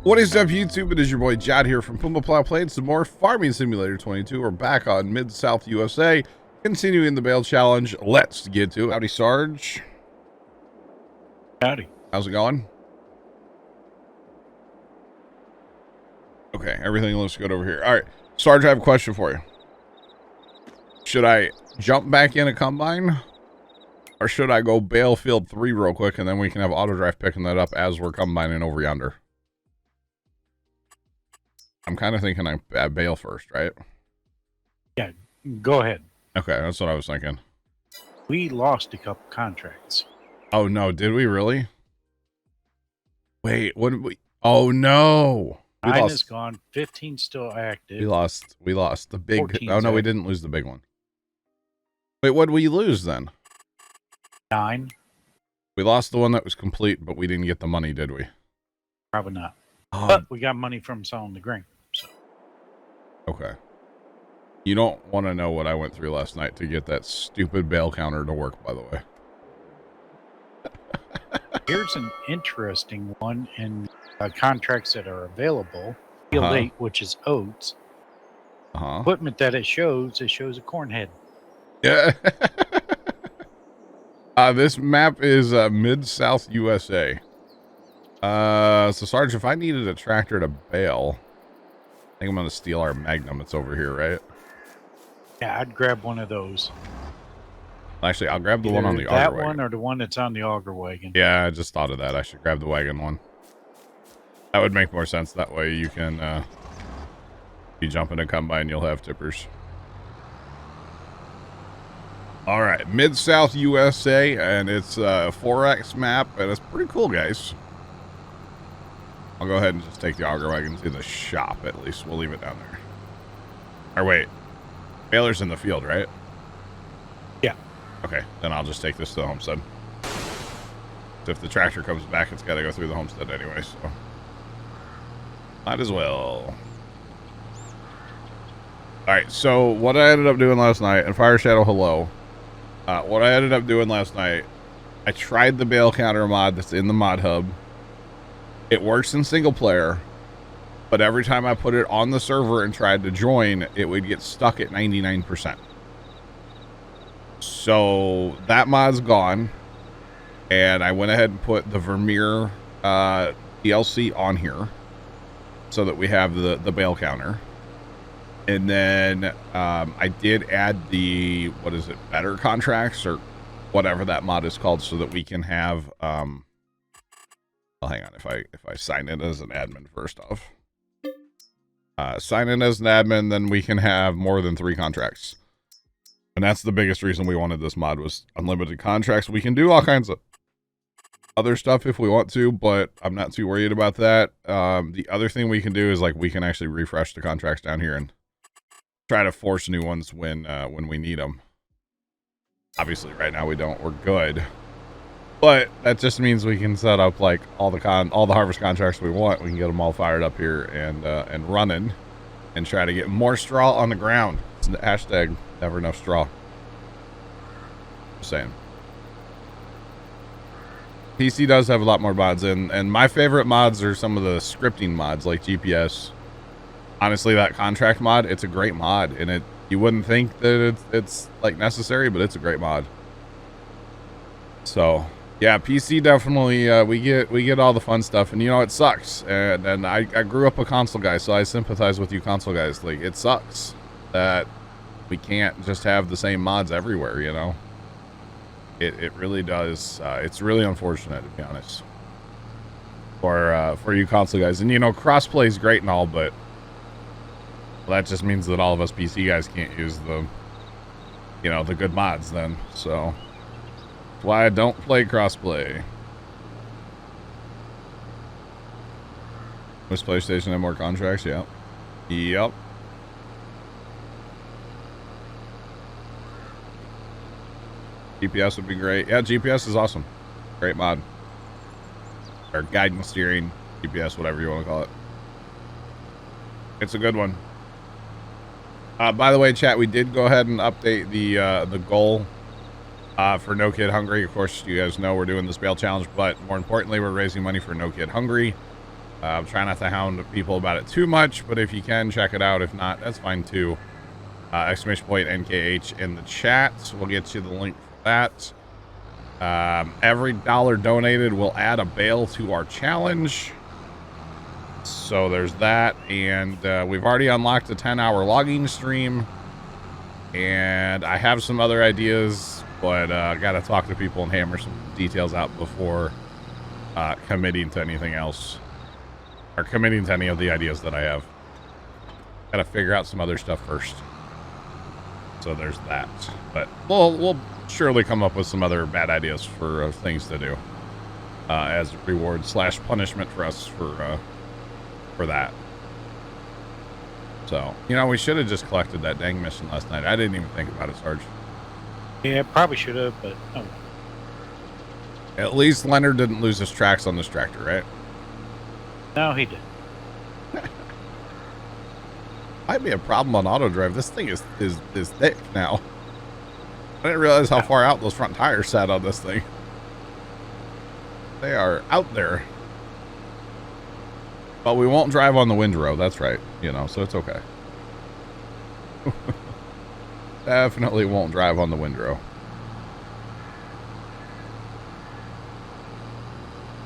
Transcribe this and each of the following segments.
What is up, YouTube? It is your boy Jad here from Puma, Plow, playing some more Farming Simulator 22. We're back on Mid-South USA, continuing the bale challenge. Let's get to it. Howdy, Sarge. Howdy. How's it going? Okay, everything looks good over here. All right, Sarge, I have a question for you. Should I jump back in a combine, or should I go bale field 3 real quick, and then we can have auto drive picking that up as we're combining over yonder? I'm kind of thinking I bail first, right? Yeah, go ahead. Okay, that's what I was thinking. We lost a couple contracts. Oh, no, did we really? Wait, what did we... Oh, no! 9 is gone, 15 still active. We lost the big... Oh, no, active. we didn't lose the big one. Wait, what did we lose, then? 9. We lost the one that was complete, but we didn't get the money, did we? Probably not. Oh. But we got money from selling the grain. So. Okay. You don't want to know what I went through last night to get that stupid bale counter to work, by the way. Here's an interesting one in contracts that are available. Field 8, which is oats. Equipment that it shows a corn head. Yeah. This map is Mid-South USA. So Sarge, if I needed a tractor to bale, I think I'm going to steal our Magnum. It's over here, right? Yeah, I'd grab one of those. Actually, I'll grab the Either one on the auger that wagon. one or the one that's on the auger wagon. Yeah, I just thought of that. I should grab the wagon one. That would make more sense. That way you can, you jump in a combine, you'll have tippers. All right, Mid-South USA, and it's a 4X map, and it's pretty cool, guys. I'll go ahead and just take the auger wagon to the shop, at least. We'll leave it down there. Or wait, baler's in the field, right? Yeah. Okay, then I'll just take this to the homestead. So if the tractor comes back, it's got to go through the homestead anyway, so might as well. All right, so what I ended up doing last night, and Fire Shadow, hello. What I ended up doing last night, I tried the bale counter mod that's in the mod hub. It works in single player, but every time I put it on the server and tried to join, it would get stuck at 99%. So that mod's gone, and I went ahead and put the Vermeer DLC on here so that we have the bale counter. And then I did add the, what is it, better contracts or whatever that mod is called, so that we can have well, hang on, if I sign in as an admin first off. Sign in as an admin, then we can have more than 3 contracts. And that's the biggest reason we wanted this mod, was unlimited contracts. We can do all kinds of other stuff if we want to, but I'm not too worried about that. The other thing we can do is, like, we can actually refresh the contracts down here and try to force new ones when we need them. Obviously, right now we don't. We're good. But that just means we can set up like all the harvest contracts we want. We can get them all fired up here and running, and try to get more straw on the ground. It's the hashtag never enough straw. Just saying. PC does have a lot more mods, and my favorite mods are some of the scripting mods like GPS. Honestly, that contract mod, it's a great mod, and you wouldn't think that it's like necessary, but it's a great mod. So yeah, PC definitely, we get all the fun stuff, and you know, it sucks. And I grew up a console guy, so I sympathize with you console guys. Like, it sucks that we can't just have the same mods everywhere, you know? It really does. It's really unfortunate, to be honest, for you console guys. And you know, crossplay is great and all, but that just means that all of us PC guys can't use the, you know, the good mods then. So that's why I don't play crossplay. Does PlayStation have more contracts? Yeah. Yep. GPS would be great. Yeah, GPS is awesome. Great mod. Or guidance steering, GPS, whatever you want to call it. It's a good one. By the way, chat, we did go ahead and update the goal for No Kid Hungry. Of course, you guys know we're doing this bale challenge, but more importantly, we're raising money for No Kid Hungry. I'm trying not to hound people about it too much, but if you can, check it out. If not, that's fine too. Exclamation point NKH in the chat. So we'll get you the link for that. Every dollar donated will add a bale to our challenge. So there's that. And we've already unlocked a 10-hour logging stream. And I have some other ideas, but got to talk to people and hammer some details out before committing to anything else. Or committing to any of the ideas that I have. Got to figure out some other stuff first. So there's that. But we'll surely come up with some other bad ideas for things to do. As reward / punishment for us for that. So, you know, we should have just collected that dang mission last night. I didn't even think about it, Sarge. Yeah, probably should have, but oh. At least Leonard didn't lose his tracks on this tractor, right? No, he did. Might be a problem on auto drive. This thing is thick now. I didn't realize how far out those front tires sat on this thing. They are out there. But we won't drive on the windrow. That's right. You know, so it's okay. Definitely won't drive on the windrow.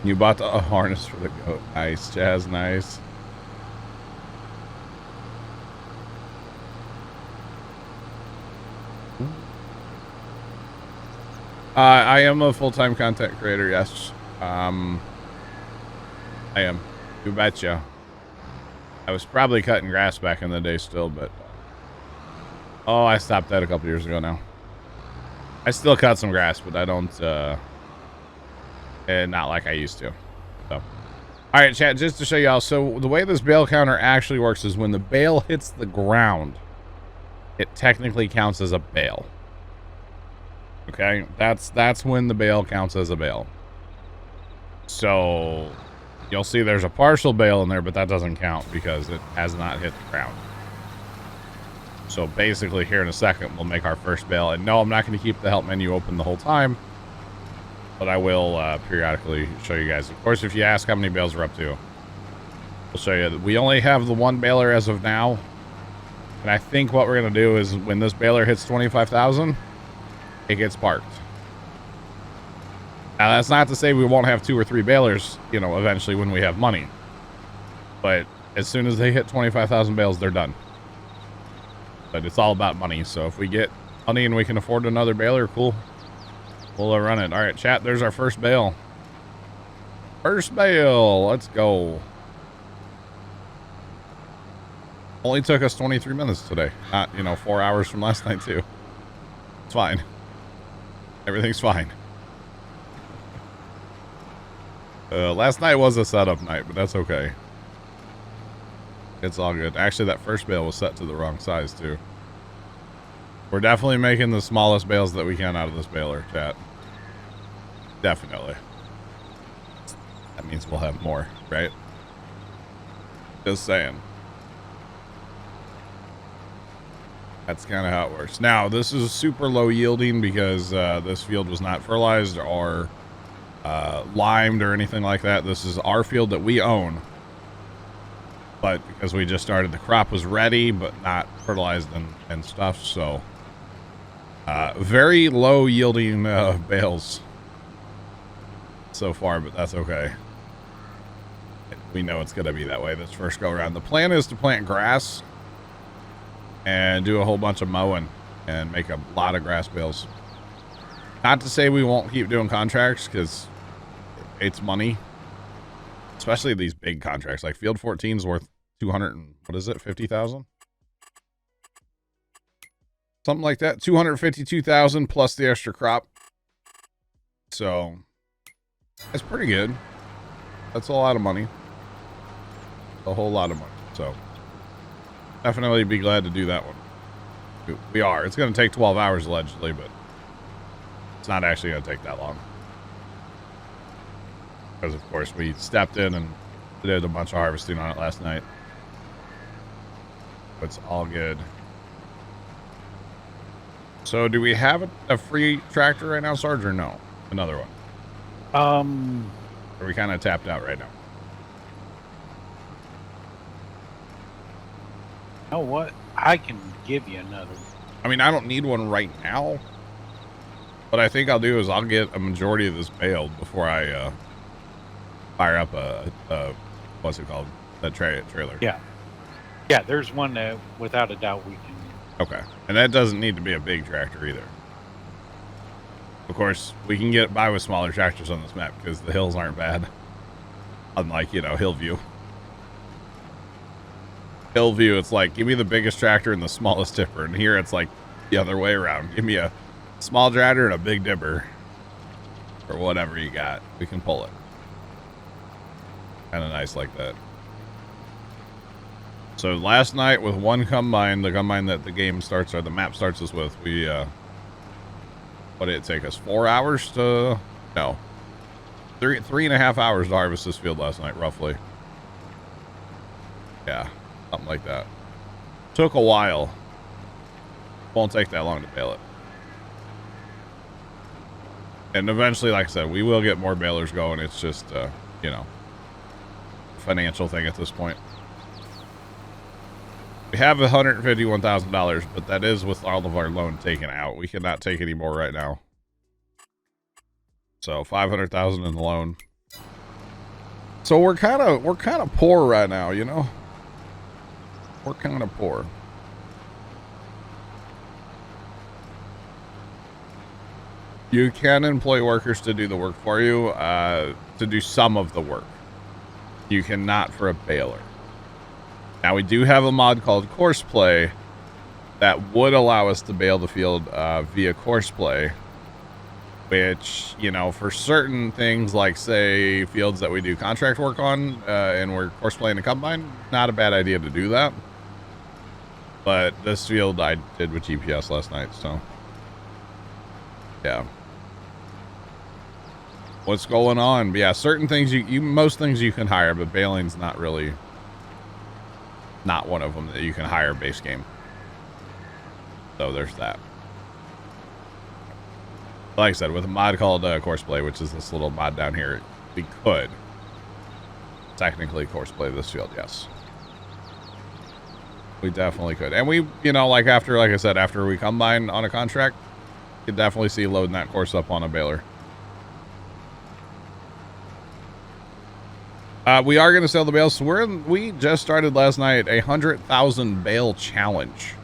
You bought the harness for the goat. Nice, Jazz. Nice. I am a full-time content creator, yes. I am. You betcha. I was probably cutting grass back in the day still, but... Oh, I stopped that a couple years ago now. I still cut some grass, but I don't, and not like I used to. So, alright, chat, just to show y'all. So, the way this bale counter actually works is when the bale hits the ground, it technically counts as a bale. Okay? That's when the bale counts as a bale. So... You'll see there's a partial bale in there, but that doesn't count because it has not hit the ground. So basically here in a second, we'll make our first bale. And no, I'm not going to keep the help menu open the whole time, but I will periodically show you guys. Of course, if you ask how many bales we're up to, we'll show you. We only have the one baler as of now. And I think what we're going to do is when this baler hits 25,000, it gets parked. Now, that's not to say we won't have 2 or 3 balers, you know, eventually when we have money. But as soon as they hit 25,000 bales, they're done. But it's all about money. So if we get money and we can afford another baler, cool. We'll run it. All right, chat, there's our first bale. First bale. Let's go. Only took us 23 minutes today. Not, you know, 4 hours from last night, too. It's fine. Everything's fine. Last night was a setup night, but that's okay. It's all good. Actually, that first bale was set to the wrong size, too. We're definitely making the smallest bales that we can out of this baler, chat. Definitely. That means we'll have more, right? Just saying. That's kind of how it works. Now, this is super low yielding because this field was not fertilized or limed or anything like that. This is our field that we own. But because we just started, the crop was ready, but not fertilized and stuff. So, very low yielding bales so far, but that's okay. We know it's going to be that way this first go around. The plan is to plant grass and do a whole bunch of mowing and make a lot of grass bales. Not to say we won't keep doing contracts because it's money, especially these big contracts. Like Field 14 is worth 200 and what is it, 50,000? Something like that. 252,000 plus the extra crop. So that's pretty good. That's a lot of money. A whole lot of money. So definitely be glad to do that one. We are. It's going to take 12 hours allegedly, but it's not actually going to take that long. Because, of course, we stepped in and did a bunch of harvesting on it last night. It's all good. So, do we have a free tractor right now, Sarge, or no? Another one? Are we kind of tapped out right now? know what? I can give you another. I mean, I don't need one right now. What I think I'll do is I'll get a majority of this baled before I fire up a what's it called? That trailer. Yeah. Yeah, there's one that without a doubt we can. Okay. And that doesn't need to be a big tractor either. Of course, we can get by with smaller tractors on this map because the hills aren't bad. Unlike, you know, Hillview. Hillview, it's like, give me the biggest tractor and the smallest tipper. And here it's like the other way around. Give me a small tractor and a big dipper. Or whatever you got. We can pull it. Kind of nice like that. So last night with one combine, the combine that the game starts, or the map starts us with, we, what did it take us? 4 hours to, no, 3.5 hours to harvest this field last night, roughly. Yeah, something like that. Took a while. Won't take that long to bale it. And eventually, like I said, we will get more balers going. It's just, you know, financial thing at this point. We have $151,000, but that is with all of our loan taken out. We cannot take any more right now. So $500,000 in the loan. So we're kind of poor right now, you know. We're kind of poor. You can employ workers to do the work for you, to do some of the work. You cannot for a baler. Now, we do have a mod called Courseplay that would allow us to bale the field via Courseplay, which, you know, for certain things like, say, fields that we do contract work on and we're Coursplaying the combine, not a bad idea to do that. But this field I did with GPS last night, so yeah. What's going on? But yeah, certain things most things you can hire, but baling's not really. Not one of them that you can hire base game. So there's that. Like I said, with a mod called Courseplay, which is this little mod down here, we could technically Courseplay this field, yes. We definitely could. And we, you know, like after, like I said, after we combine on a contract, you could definitely see loading that course up on a baler. We are going to sell the bales. So we just started last night a 100,000 bale challenge.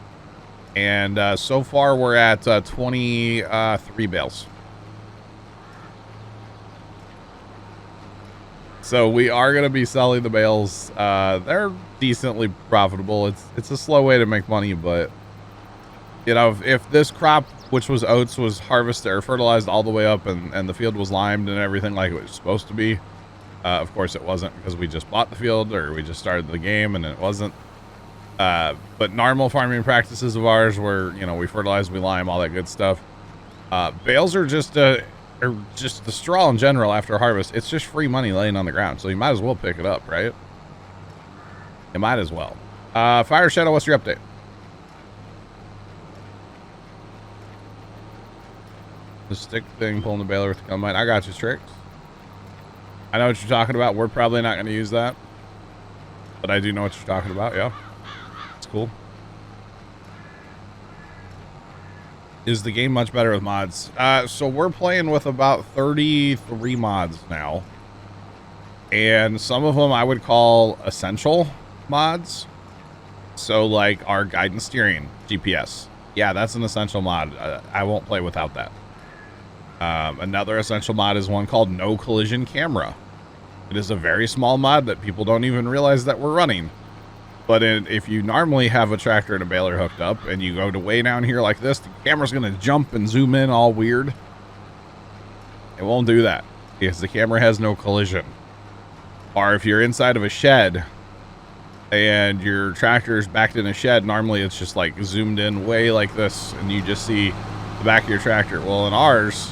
And so far we're at 23 bales. So we are going to be selling the bales. They're decently profitable. It's a slow way to make money, but you know, if this crop, which was oats, was harvested or fertilized all the way up and the field was limed and everything like it was supposed to be, of course it wasn't because we just bought the field or we just started the game and it wasn't. But normal farming practices of ours where, you know, we fertilize, we lime, all that good stuff. Bales are just the straw in general after harvest. It's just free money laying on the ground. So you might as well pick it up, right? You might as well. Fire Shadow, what's your update? The stick thing, pulling the baler with the combine. I got you, Tricks. I know what you're talking about. We're probably not going to use that. But I do know what you're talking about, yeah. It's cool. Is the game much better with mods? So we're playing with about 33 mods now. And some of them I would call essential mods. So like our guide and steering, GPS. Yeah, that's an essential mod. I won't play without that. Another essential mod is one called No Collision Camera. It is a very small mod that people don't even realize that we're running. But if you normally have a tractor and a baler hooked up and you go to way down here like this, the camera's going to jump and zoom in all weird. It won't do that because the camera has no collision. Or if you're inside of a shed and your tractor's backed in a shed, normally it's just like zoomed in way like this and you just see the back of your tractor. Well, in ours,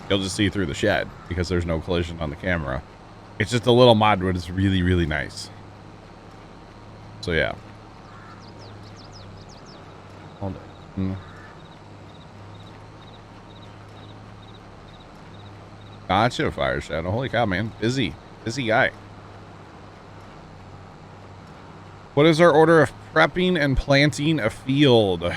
you'll just see through the shed because there's no collision on the camera. It's just a little mod, but it's really, really nice. So yeah. Hold on. Gotcha, Fire Shadow. Holy cow, man. Busy guy. What is our order of Prepping and planting a field.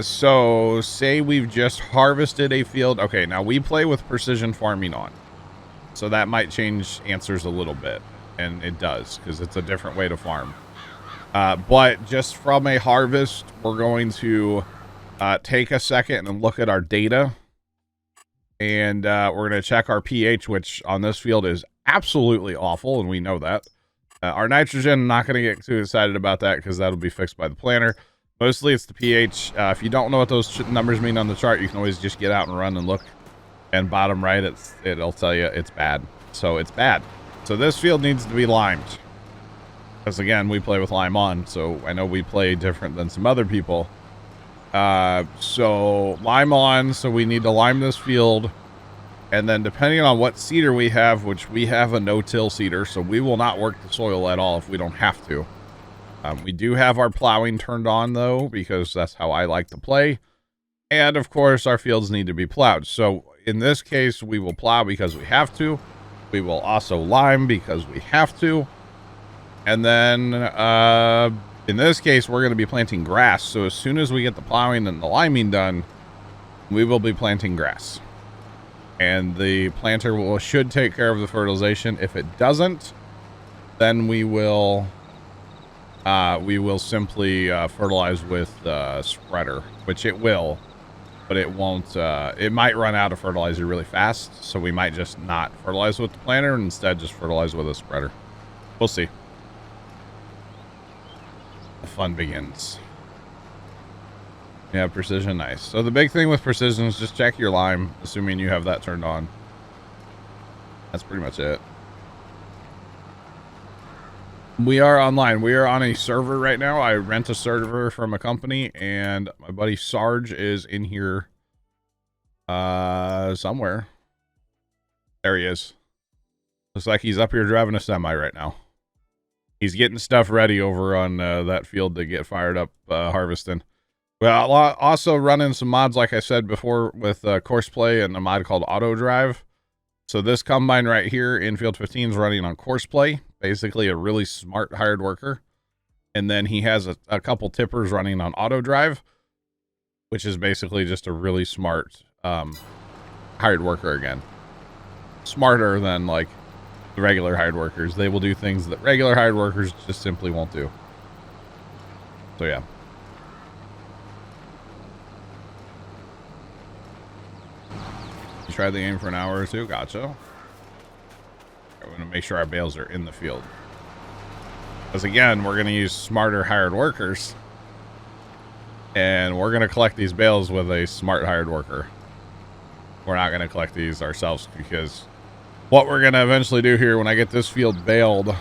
So say we've just harvested a field. Okay, now we play with precision farming on. So that might change answers a little bit. And it does, because it's a different way to farm. But just from a harvest, we're going to take a second and look at our data. And we're going to check our pH, which on this field is absolutely awful, and we know that. Our nitrogen, I'm not going to get too excited about that because that'll be fixed by the planner. Mostly it's the pH. If you don't know what those numbers mean on the chart, you can always just get out and run and look. And bottom right, it'll tell you it's bad. So it's bad. So this field needs to be limed. Because again, we play with lime on, so I know we play different than some other people. So lime on, so we need to lime this field. And then depending on what seeder we have, which we have a no-till seeder, so we will not work the soil at all if we don't have to. We do have our plowing turned on, though, because that's how I like to play. And, of course, our fields need to be plowed. So, in this case, we will plow because we have to. We will also lime because we have to. And then, in this case, we're going to be planting grass. So, as soon as we get the plowing and the liming done, we will be planting grass. And the planter should take care of the fertilization. If it doesn't, then we will simply fertilize with spreader, which it will, but it won't. It might run out of fertilizer really fast, so we might just not fertilize with the planter and instead just fertilize with a spreader. We'll see. The fun begins. Yeah, precision, nice. So the big thing with precision is just check your lime, assuming you have that turned on. That's pretty much it. We are online. We are on a server right now. I rent a server from a company, and my buddy Sarge is in here somewhere. There he is. Looks like he's up here driving a semi right now. He's getting stuff ready over on that field to get fired up harvesting. Well, also running some mods, like I said before, with Courseplay and a mod called Auto Drive. So this combine right here in Field 15 is running on Courseplay, basically a really smart hired worker. And then he has a couple tippers running on Auto Drive, which is basically just a really smart hired worker again. Smarter than like the regular hired workers. They will do things that regular hired workers just simply won't do. So yeah. You tried the game for an hour or two? Gotcha. I want to make sure our bales are in the field. Because again, we're going to use smarter hired workers. And we're going to collect these bales with a smart hired worker. We're not going to collect these ourselves because what we're going to eventually do here when I get this field baled,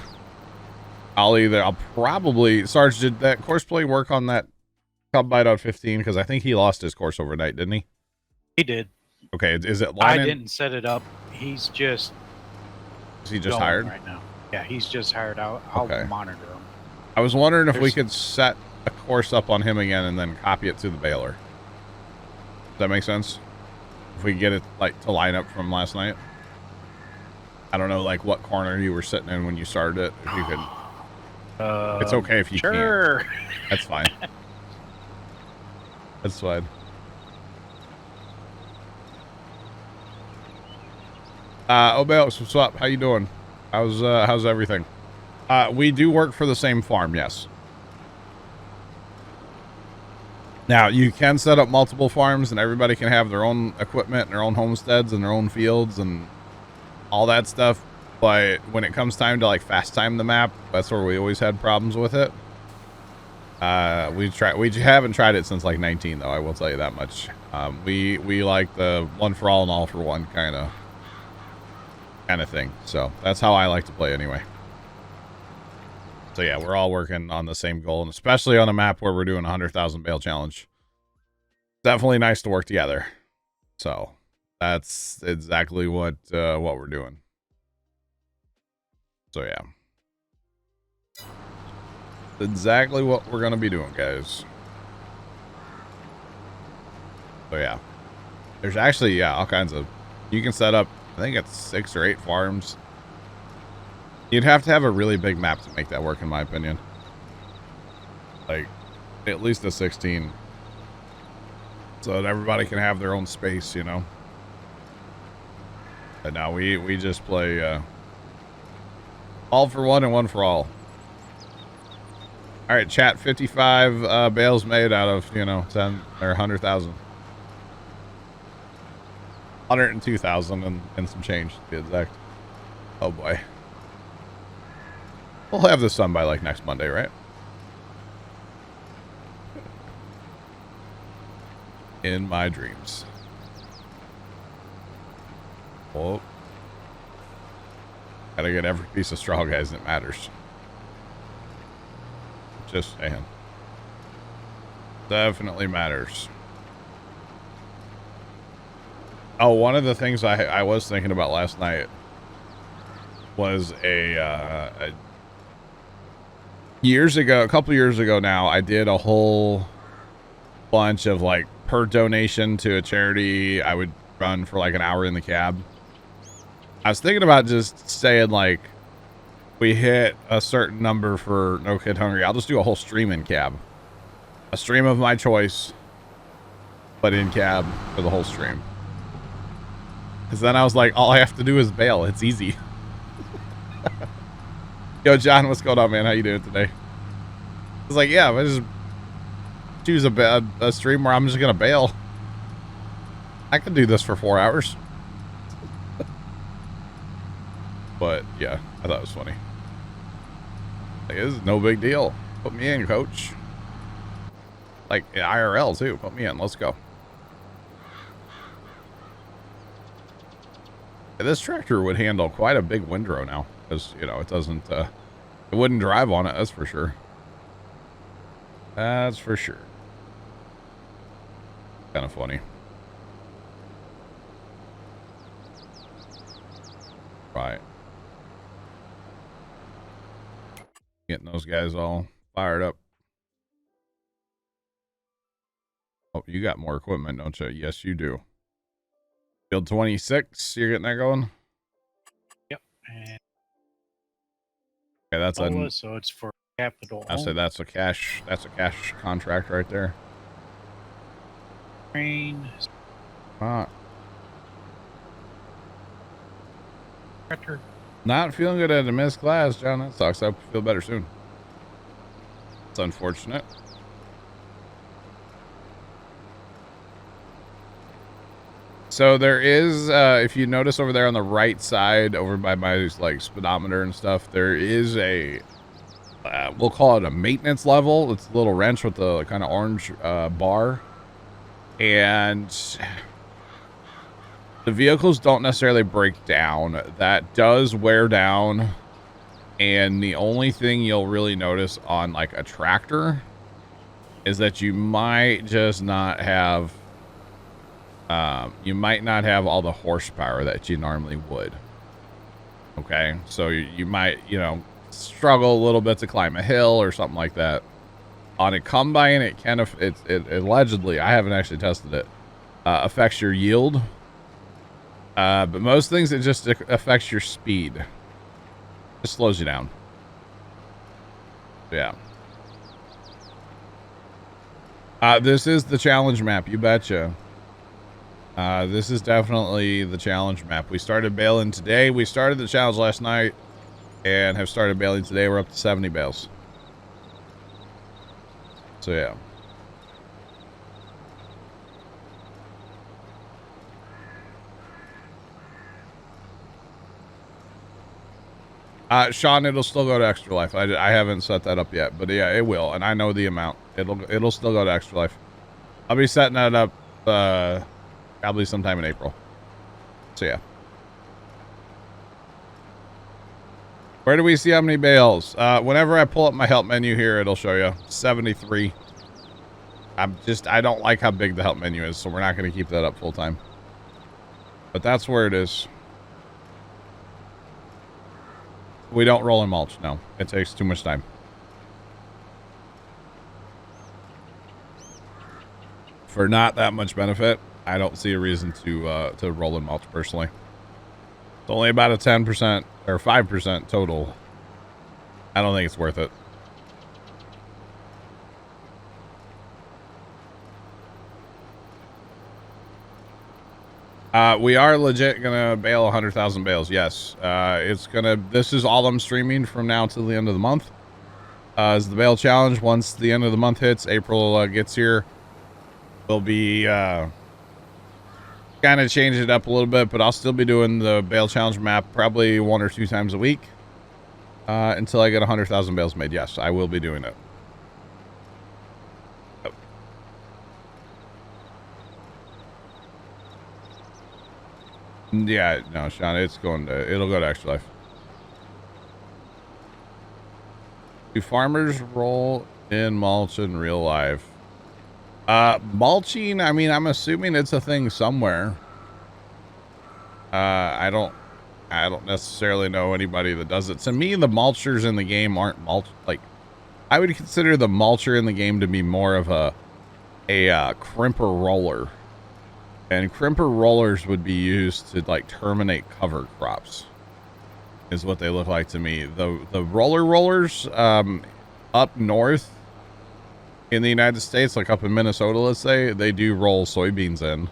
I'll probably... Sarge, did that Courseplay work on that combine on 15? Because I think he lost his course overnight, didn't he? He did. Okay, is it lining? I didn't set it up. He's just... Is he just hired? Right now. Yeah, he's just hired. I'll monitor him. I was wondering if we could set a course up on him again and then copy it to the baler. Does that make sense? If we get it like to line up from last night. I don't know like what corner you were sitting in when you started it. If you could. It's okay if you can't. That's fine. That's fine. Obel, what's up? How you doing? How's everything? We do work for the same farm, yes. Now, you can set up multiple farms and everybody can have their own equipment and their own homesteads and their own fields and all that stuff. But when it comes time to like fast time the map, that's where we always had problems with it. We haven't tried it since like 19 though, I will tell you that much. We like the one for all and all for one kind of thing. So that's how I like to play anyway. So yeah, we're all working on the same goal, and especially on a map where we're doing 100,000 bale challenge. Definitely nice to work together. So that's exactly what we're doing. So yeah, exactly what we're gonna be doing, guys. So yeah, there's actually all kinds of, you can set up, I think it's 6 or 8 farms. You'd have to have a really big map to make that work, in my opinion. Like, at least a 16. So that everybody can have their own space, you know? But now we just play, all for one and one for all. All right, chat, 55 bales made out of, you know, 10 or 100,000. 102,000 and some change, to be exact. Oh boy. We'll have this done by like next Monday, right? In my dreams. Oh. Gotta get every piece of straw, guys, that matters. Just saying. Definitely matters. Oh, one of the things I was thinking about last night was a couple years ago now, I did a whole bunch of like per donation to a charity I would run for like an hour in the cab. I was thinking about just saying like, we hit a certain number for No Kid Hungry, I'll just do a whole stream in cab. A stream of my choice, but in cab for the whole stream. Because then I was like, all I have to do is bail. It's easy. Yo, John, what's going on, man? How you doing today? I was like, yeah, if I just choose a stream where I'm just going to bail, I could do this for 4 hours. But, yeah, I thought it was funny. Like, this is no big deal. Put me in, coach. Like, IRL, too. Put me in. Let's go. This tractor would handle quite a big windrow now, because, you know, it doesn't, it wouldn't drive on it, that's for sure. That's for sure. Kind of funny. Right. Getting those guys all fired up. Oh, you got more equipment, don't you? Yes, you do. Field 26, you're getting that going? Yep. And okay, that's so it's for capital. I say that's a cash contract right there. Train. Not feeling good at a missed class, John. That sucks. I feel better soon. It's unfortunate. So there is, if you notice over there on the right side, over by my like speedometer and stuff, there is a, we'll call it a maintenance level. It's a little wrench with the kind of orange bar. And the vehicles don't necessarily break down. That does wear down. And the only thing you'll really notice on like a tractor is that you might just not have, you might not have all the horsepower that you normally would. Okay. So you might, you know, struggle a little bit to climb a hill or something like that. On a combine, it kind of, it allegedly, I haven't actually tested it, affects your yield. But most things, it just affects your speed. It slows you down. Yeah. This is the challenge map, you betcha. This is definitely the challenge map. We started bailing today. We started the challenge last night and have started bailing today. We're up to 70 bales. So, yeah. Sean, it'll still go to Extra Life. I haven't set that up yet, but yeah, it will. And I know the amount. It'll still go to Extra Life. I'll be setting that up, probably sometime in April. So, yeah. Where do we see how many bales? Whenever I pull up my help menu here, it'll show you 73. I don't like how big the help menu is, so we're not going to keep that up full time. But that's where it is. We don't roll and mulch, no. It takes too much time. For not that much benefit, I don't see a reason to roll and mulch personally. It's only about a 10% or 5% total. I don't think it's worth it. We are legit gonna bale 100,000 bales. Yes. This is all I'm streaming from now till the end of the month. Is the bale challenge. Once the end of the month hits, April gets here, we'll be kind of change it up a little bit, but I'll still be doing the bale challenge map probably 1 or 2 times a week until I get 100,000 bales made. Yes, I will be doing it. Yep. Yeah, no, Sean, it'll go to Extra Life. Do farmers roll in mulch in real life? Mulching, I mean, I'm assuming it's a thing somewhere. I don't necessarily know anybody that does it. To me, the mulchers in the game aren't like, I would consider the mulcher in the game to be more of a crimper roller. And crimper rollers would be used to like terminate cover crops, is what they look like to me. The rollers up north in the United States, like up in Minnesota, let's say, they do roll soybeans in.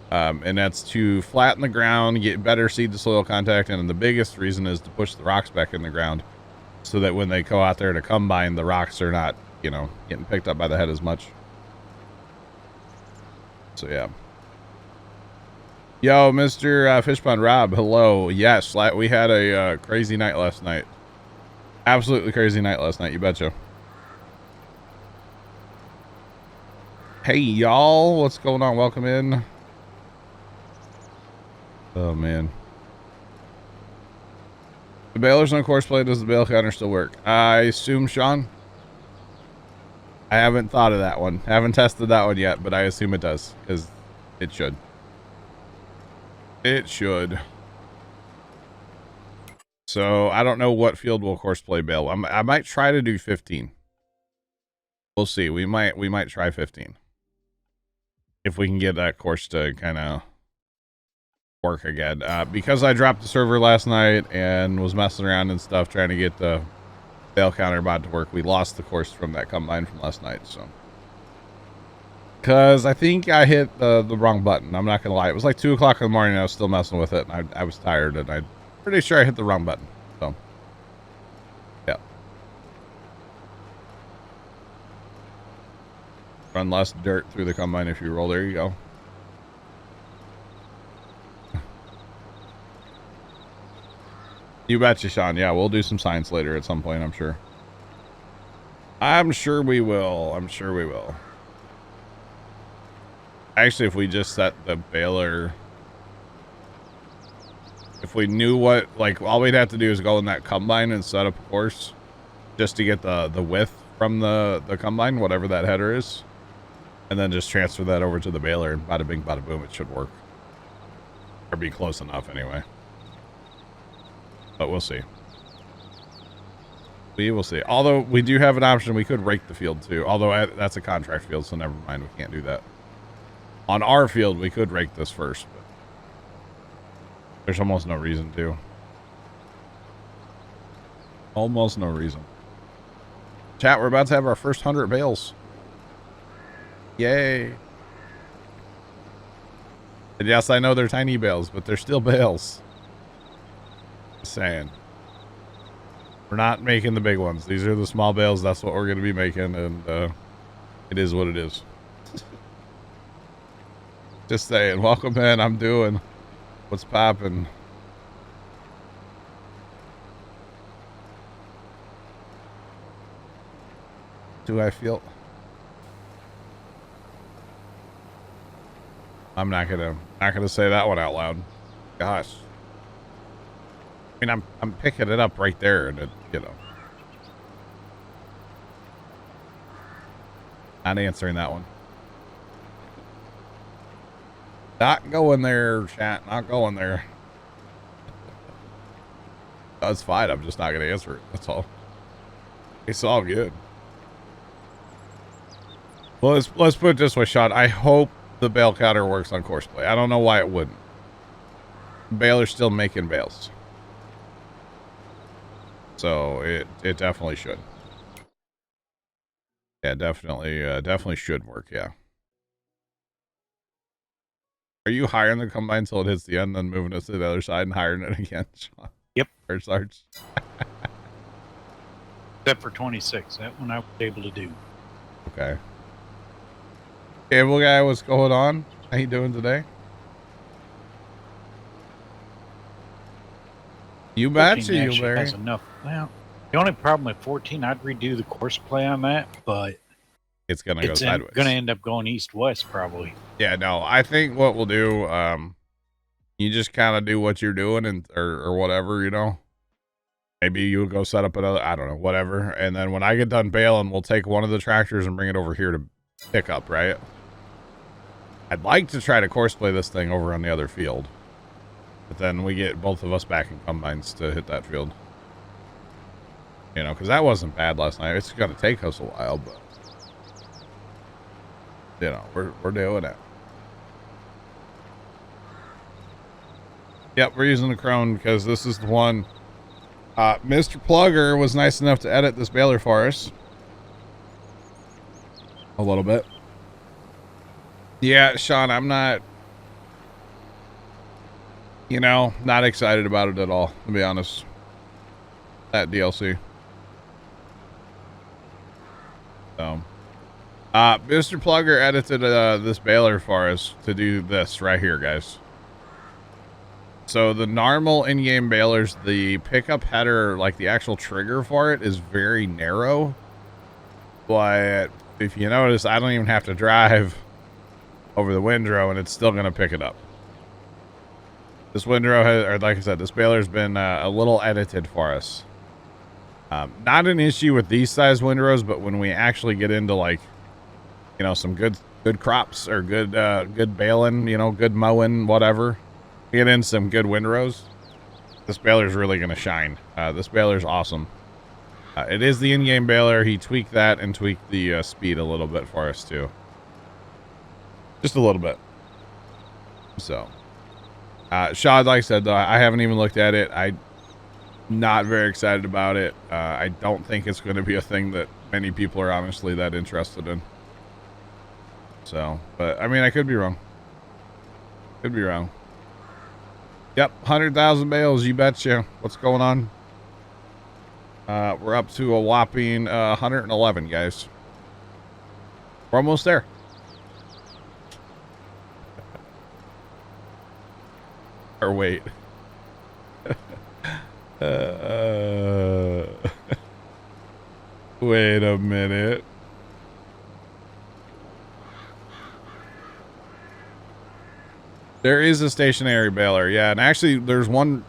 And that's to flatten the ground, get better seed to soil contact, and the biggest reason is to push the rocks back in the ground so that when they go out there to combine, the rocks are not, you know, getting picked up by the head as much. So yeah. Yo, Mr. Fishpond Rob, hello. Yes, we had a crazy night last night. Absolutely crazy night last night, you betcha. Hey, y'all, what's going on? Welcome in. Oh, man. The baler's on course play. Does the bale counter still work? I assume, Sean. I haven't thought of that one. I haven't tested that one yet, but I assume it does, because it should. It should. So I don't know what field will course play bale. I might try to do 15. We'll see. We might try 15 if we can get that course to kind of work again. Because I dropped the server last night and was messing around and stuff trying to get the bale counter bot to work. We lost the course from that combine from last night. So. Because I think I hit the wrong button. I'm not going to lie. It was like 2 o'clock in the morning and I was still messing with it. And I was tired and I'm pretty sure I hit the wrong button. So, yeah. Run less dirt through the combine if you roll. There you go. You betcha, Sean. Yeah, we'll do some science later at some point, I'm sure. I'm sure we will. I'm sure we will. Actually, if we just set the baler, if we knew what, like, all we'd have to do is go in that combine and set up a course just to get the width from the combine, whatever that header is, and then just transfer that over to the baler, and bada bing, bada boom, it should work. Or be close enough anyway. But we'll see. We will see. Although we do have an option, we could rake the field too. Although that's a contract field, so never mind, we can't do that. On our field, we could rake this first, but there's almost no reason to. Almost no reason. Chat, we're about to have our first 100 bales. Yay. And yes, I know they're tiny bales, but they're still bales. Just saying. We're not making the big ones. These are the small bales. That's what we're going to be making, and it is what it is. Just saying. Welcome in. I'm doing. What's poppin'? Do I feel? I'm not gonna say that one out loud. Gosh. I mean, I'm picking it up right there, and it, you know. Not answering that one. Not going there, chat. Not going there. That's fine. I'm just not going to answer it. That's all. It's all good. Well, let's put it this way, Sean. I hope the bale counter works on course play. I don't know why it wouldn't. Baler's still making bales. So it definitely should. Yeah, definitely should work. Yeah. Are you hiring the combine until it hits the end, then moving us to the other side and hiring it again, Sean? Yep. Or Sarge? Except for 26. That one I was able to do. Okay. Cable guy, what's going on? How you doing today? You betcha, you Barry. Has enough. Well, the only problem with 14, I'd redo the course play on that, but it's gonna go sideways. It's gonna end up going east-west probably. Yeah, no, I think what we'll do, you just kind of do what you're doing and or whatever, you know. Maybe you'll go set up another, I don't know, whatever. And then when I get done baling, we'll take one of the tractors and bring it over here to pick up, right? I'd like to try to course play this thing over on the other field. But then we get both of us back in combines to hit that field. You know, because that wasn't bad last night. It's going to take us a while, but... You know, we're doing it. Yep, we're using the Crone because this is the one... Mr. Plugger was nice enough to edit this baler for us. A little bit. Yeah, Sean, I'm not... You know, not excited about it at all, to be honest. That DLC. So... Mr. Plugger edited this baler for us to do this right here, guys. So the normal in-game balers, the pickup header, like the actual trigger for it, is very narrow. But if you notice, I don't even have to drive over the windrow, and it's still going to pick it up. This windrow has, or like I said, this baler's been a little edited for us. Not an issue with these size windrows, but when we actually get into like, you know, some good crops or good baling, you know, good mowing, whatever. Get in some good windrows. This baler's really going to shine. This baler's awesome. It is the in-game baler. He tweaked that and tweaked the speed a little bit for us too. Just a little bit. So, Shad, like I said, though, I haven't even looked at it. I'm not very excited about it. I don't think it's going to be a thing that many people are honestly that interested in. So, but I mean, I could be wrong. Could be wrong. Yep, 100,000 bales, you betcha. What's going on? We're up to a whopping 111, guys. We're almost there. Or wait. Wait a minute. There is a stationary baler, yeah, and actually there's one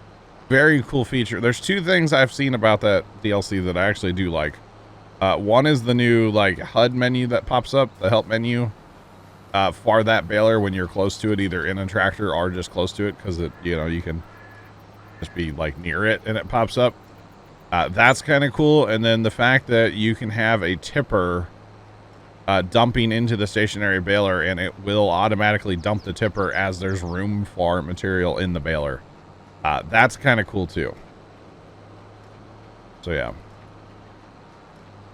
very cool feature. There's two things I've seen about that DLC that I actually do like. One is the new like HUD menu that pops up, the help menu for that baler when you're close to it, either in a tractor or just close to it, because it, you know, you can just be like near it and it pops up. That's kind of cool. And then the fact that you can have a tipper dumping into the stationary baler, and it will automatically dump the tipper as there's room for material in the baler. That's kind of cool too. So yeah,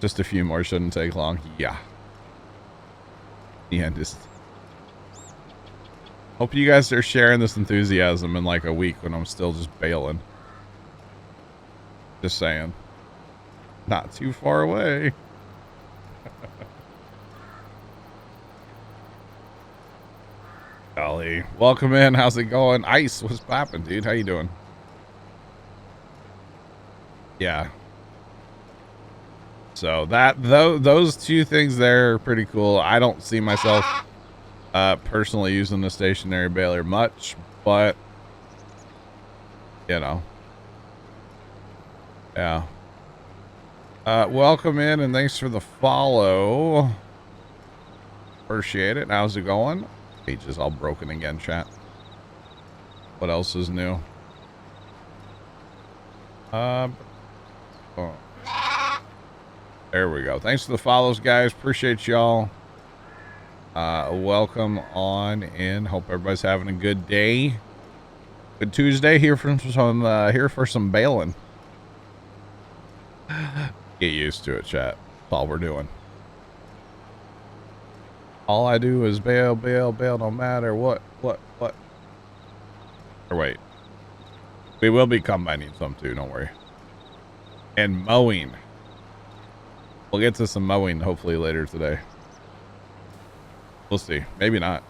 just a few more, shouldn't take long. Yeah, just hope you guys are sharing this enthusiasm in like a week when I'm still just bailing. Just saying, not too far away. Golly, welcome in. How's it going? Ice, what's poppin', dude? How you doing? Yeah. So those two things there are pretty cool. I don't see myself personally using the stationary baler much, but you know, yeah. Welcome in and thanks for the follow. Appreciate it. How's it going? Page is all broken again, chat. What else is new? Oh. There we go. Thanks for the follows, guys. Appreciate y'all. Welcome on in. Hope everybody's having a good day. Good Tuesday here for some bailing. Get used to it, chat. That's all we're doing. All I do is bail, no matter what. Or wait. We will be combining some too, don't worry. And mowing. We'll get to some mowing hopefully later today. We'll see. Maybe not.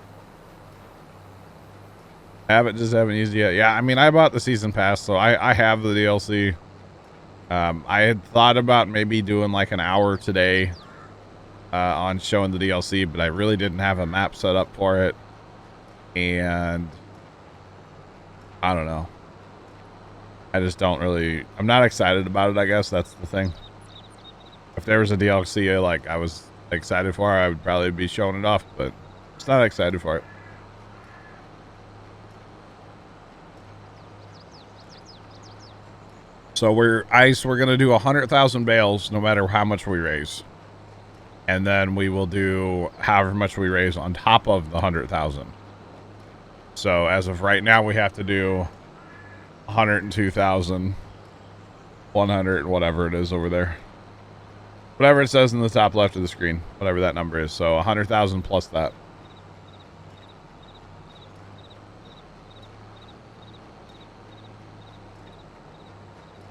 Haven't used it yet. Yeah, I mean, I bought the season pass, so I have the DLC. I had thought about maybe doing like an hour today on showing the DLC, but I really didn't have a map set up for it. And I don't know. I just don't really, I'm not excited about it, I guess. That's the thing. If there was a DLC like I was excited for, I would probably be showing it off, but just not excited for it. So we're going to do 100,000 bales no matter how much we raise. And then we will do however much we raise on top of the 100,000. So as of right now, we have to do 102,100, whatever it is over there. Whatever it says in the top left of the screen, whatever that number is. So 100,000 plus that.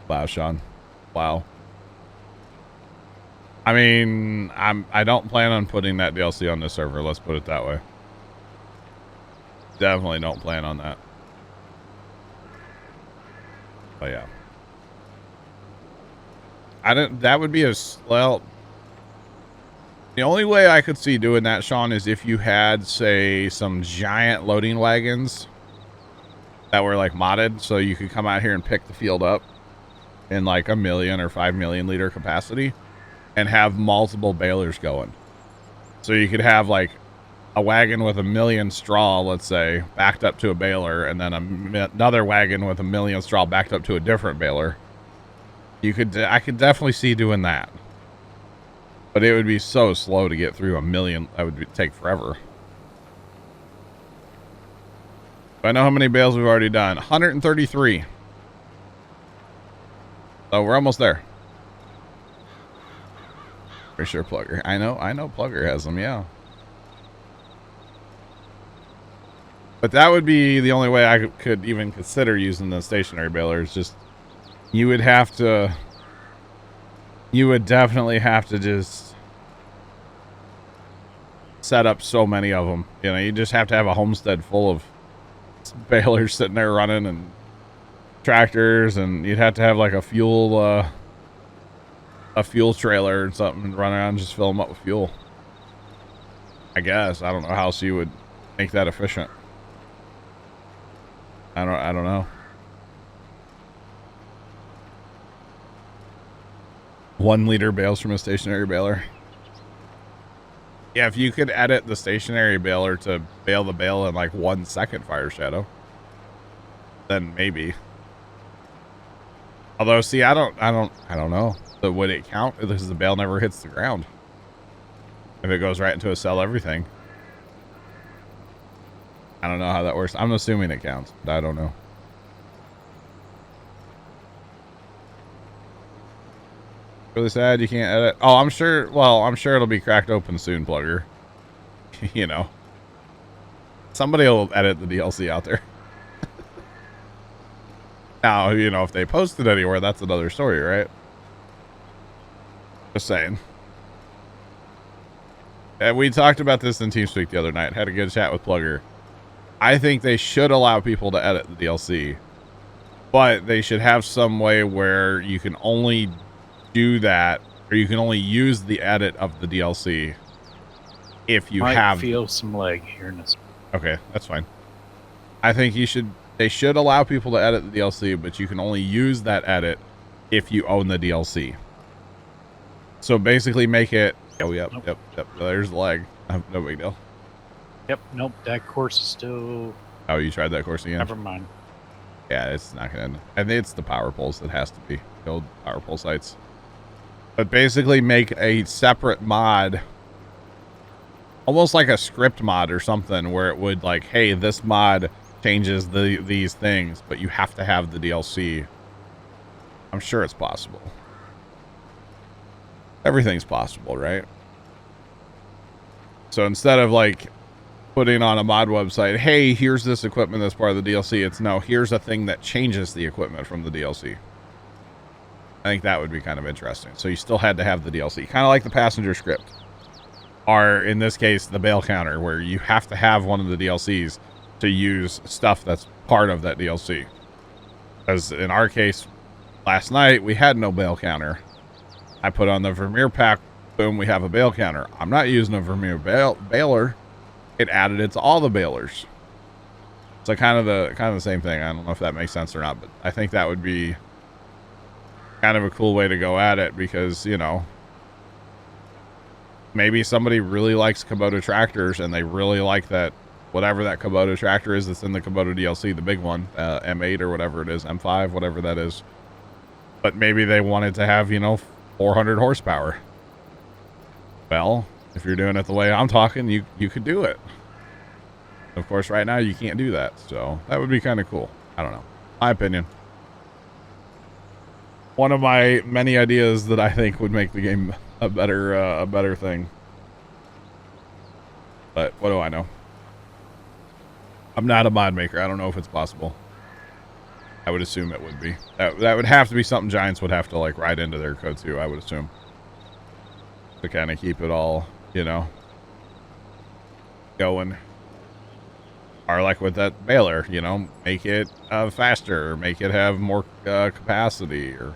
Wow, Sean. Wow. I mean, I don't plan on putting that DLC on this server. Let's put it that way. Definitely don't plan on that. But yeah. That would be well, the only way I could see doing that, Sean, is if you had, say, some giant loading wagons that were like modded, so you could come out here and pick the field up in like 1 million or 5 million liter capacity and have multiple balers going. So you could have like a wagon with 1 million straw, let's say, backed up to a baler, and then another wagon with 1 million straw backed up to a different baler. I could definitely see doing that, but it would be so slow to get through 1 million. That would take forever. I know how many bales we've already done. 133. So we're almost there. For sure, Plugger. I know Plugger has them, yeah. But that would be the only way I could even consider using the stationary balers. Just, you would definitely have to just set up so many of them. You know, you just have to have a homestead full of balers sitting there running and tractors, and you'd have to have like a fuel trailer or something and run around and just fill them up with fuel. I guess. I don't know how else you would make that efficient. I don't know. 1 liter bales from a stationary baler. Yeah, if you could edit the stationary baler to bale the bale in like 1 second, Fire Shadow, then maybe. Although, see, I don't know. So would it count because the bale never hits the ground? If it goes right into a sell everything. I don't know how that works. I'm assuming it counts, but I don't know. Really sad you can't edit. Oh, I'm sure it'll be cracked open soon, Plugger. You know. Somebody will edit the DLC out there. Now, you know, if they post it anywhere, that's another story, right? Just saying. And we talked about this in TeamSpeak the other night. Had a good chat with Plugger. I think they should allow people to edit the DLC, but they should have some way where you can only do that, or you can only use the edit of the DLC if you feel some lag here in this. Okay, that's fine. I think they should allow people to edit the DLC, but you can only use that edit if you own the DLC. So basically make it, yep. There's the lag. No big deal. Yep, nope, that course is still... Oh, you tried that course again? Never mind. Yeah, it's not gonna end. I think it's the power poles that has to be. The old power pole sites. But basically make a separate mod, almost like a script mod or something, where it would like, hey, this mod changes these things, but you have to have the DLC. I'm sure it's possible. Everything's possible, right? So instead of like putting on a mod website, hey, here's this equipment that's part of the DLC. It's no, here's a thing that changes the equipment from the DLC. I think that would be kind of interesting. So you still had to have the DLC, kind of like the passenger script, or in this case, the bail counter, where you have to have one of the DLCs to use stuff that's part of that DLC. Because in our case, last night, we had no bail counter. I put on the Vermeer pack, boom, we have a bail counter. I'm not using a Vermeer bailer. It added it to all the bailers. So kind of the same thing. I don't know if that makes sense or not, but I think that would be kind of a cool way to go at it, because, you know, maybe somebody really likes Kubota tractors and they really like that, whatever that Kubota tractor is that's in the Kubota DLC, the big one, M8 or whatever it is, M5, whatever that is. But maybe they wanted to have, you know, 400 horsepower. Well, if you're doing it the way I'm talking, you could do it. Of course, right now you can't do that. So that would be kind of cool. I don't know. My opinion. One of my many ideas that I think would make the game a better thing. But what do I know? I'm not a mod maker. I don't know if it's possible. I would assume it would be. That would have to be something Giants would have to like write into their code too, I would assume. To kind of keep it all, you know, going. Or like with that baler, you know, make it faster, or make it have more capacity, or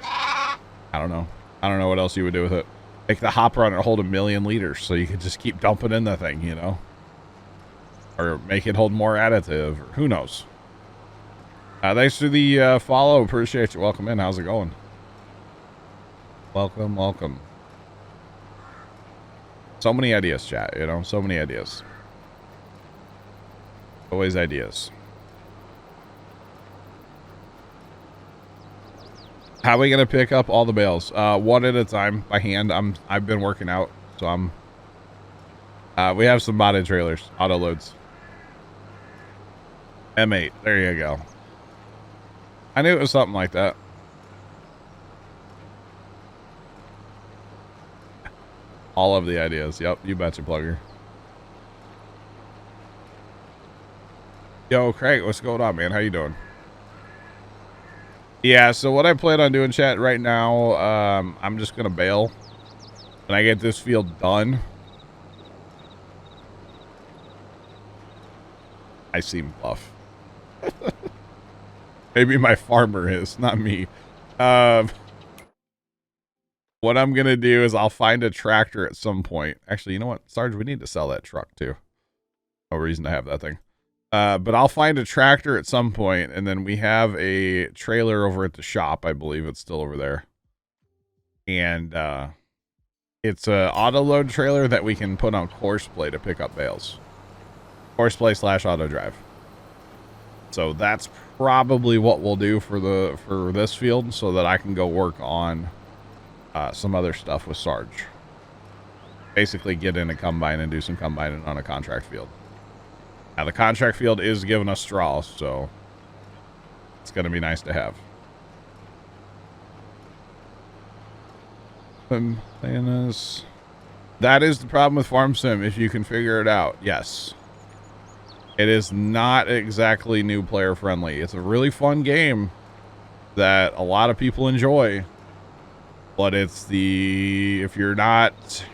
I don't know. I don't know what else you would do with it. Make the hopper on it hold 1 million liters so you could just keep dumping in the thing, you know. Or make it hold more additive, or who knows. Thanks for the follow. Appreciate you. Welcome in. How's it going? Welcome, welcome. So many ideas, chat, you know, so many ideas. Always ideas. How are we gonna pick up all the bales? One at a time by hand. I've been working out, so we have some modded trailers, auto loads. M8, there you go. I knew it was something like that. All of the ideas. Yep, you betcha, Plugger. Yo, Craig, what's going on, man? How you doing? Yeah, so what I plan on doing, chat, right now, I'm just gonna bail when I get this field done. I seem buff. Maybe my farmer is, not me. What I'm gonna do is I'll find a tractor at some point. Actually, you know what, Sarge, we need to sell that truck too. No reason to have that thing. But I'll find a tractor at some point, and then we have a trailer over at the shop. I believe it's still over there. And it's a auto load trailer that we can put on Courseplay to pick up bales. Courseplay / auto drive. So that's probably what we'll do for this field, so that I can go work on some other stuff with Sarge. Basically get in a combine and do some combining on a contract field. Now, the contract field is giving us straw, so it's going to be nice to have. That is the problem with Farm Sim, if you can figure it out. Yes. It is not exactly new player friendly. It's a really fun game that a lot of people enjoy. But it's if you're not...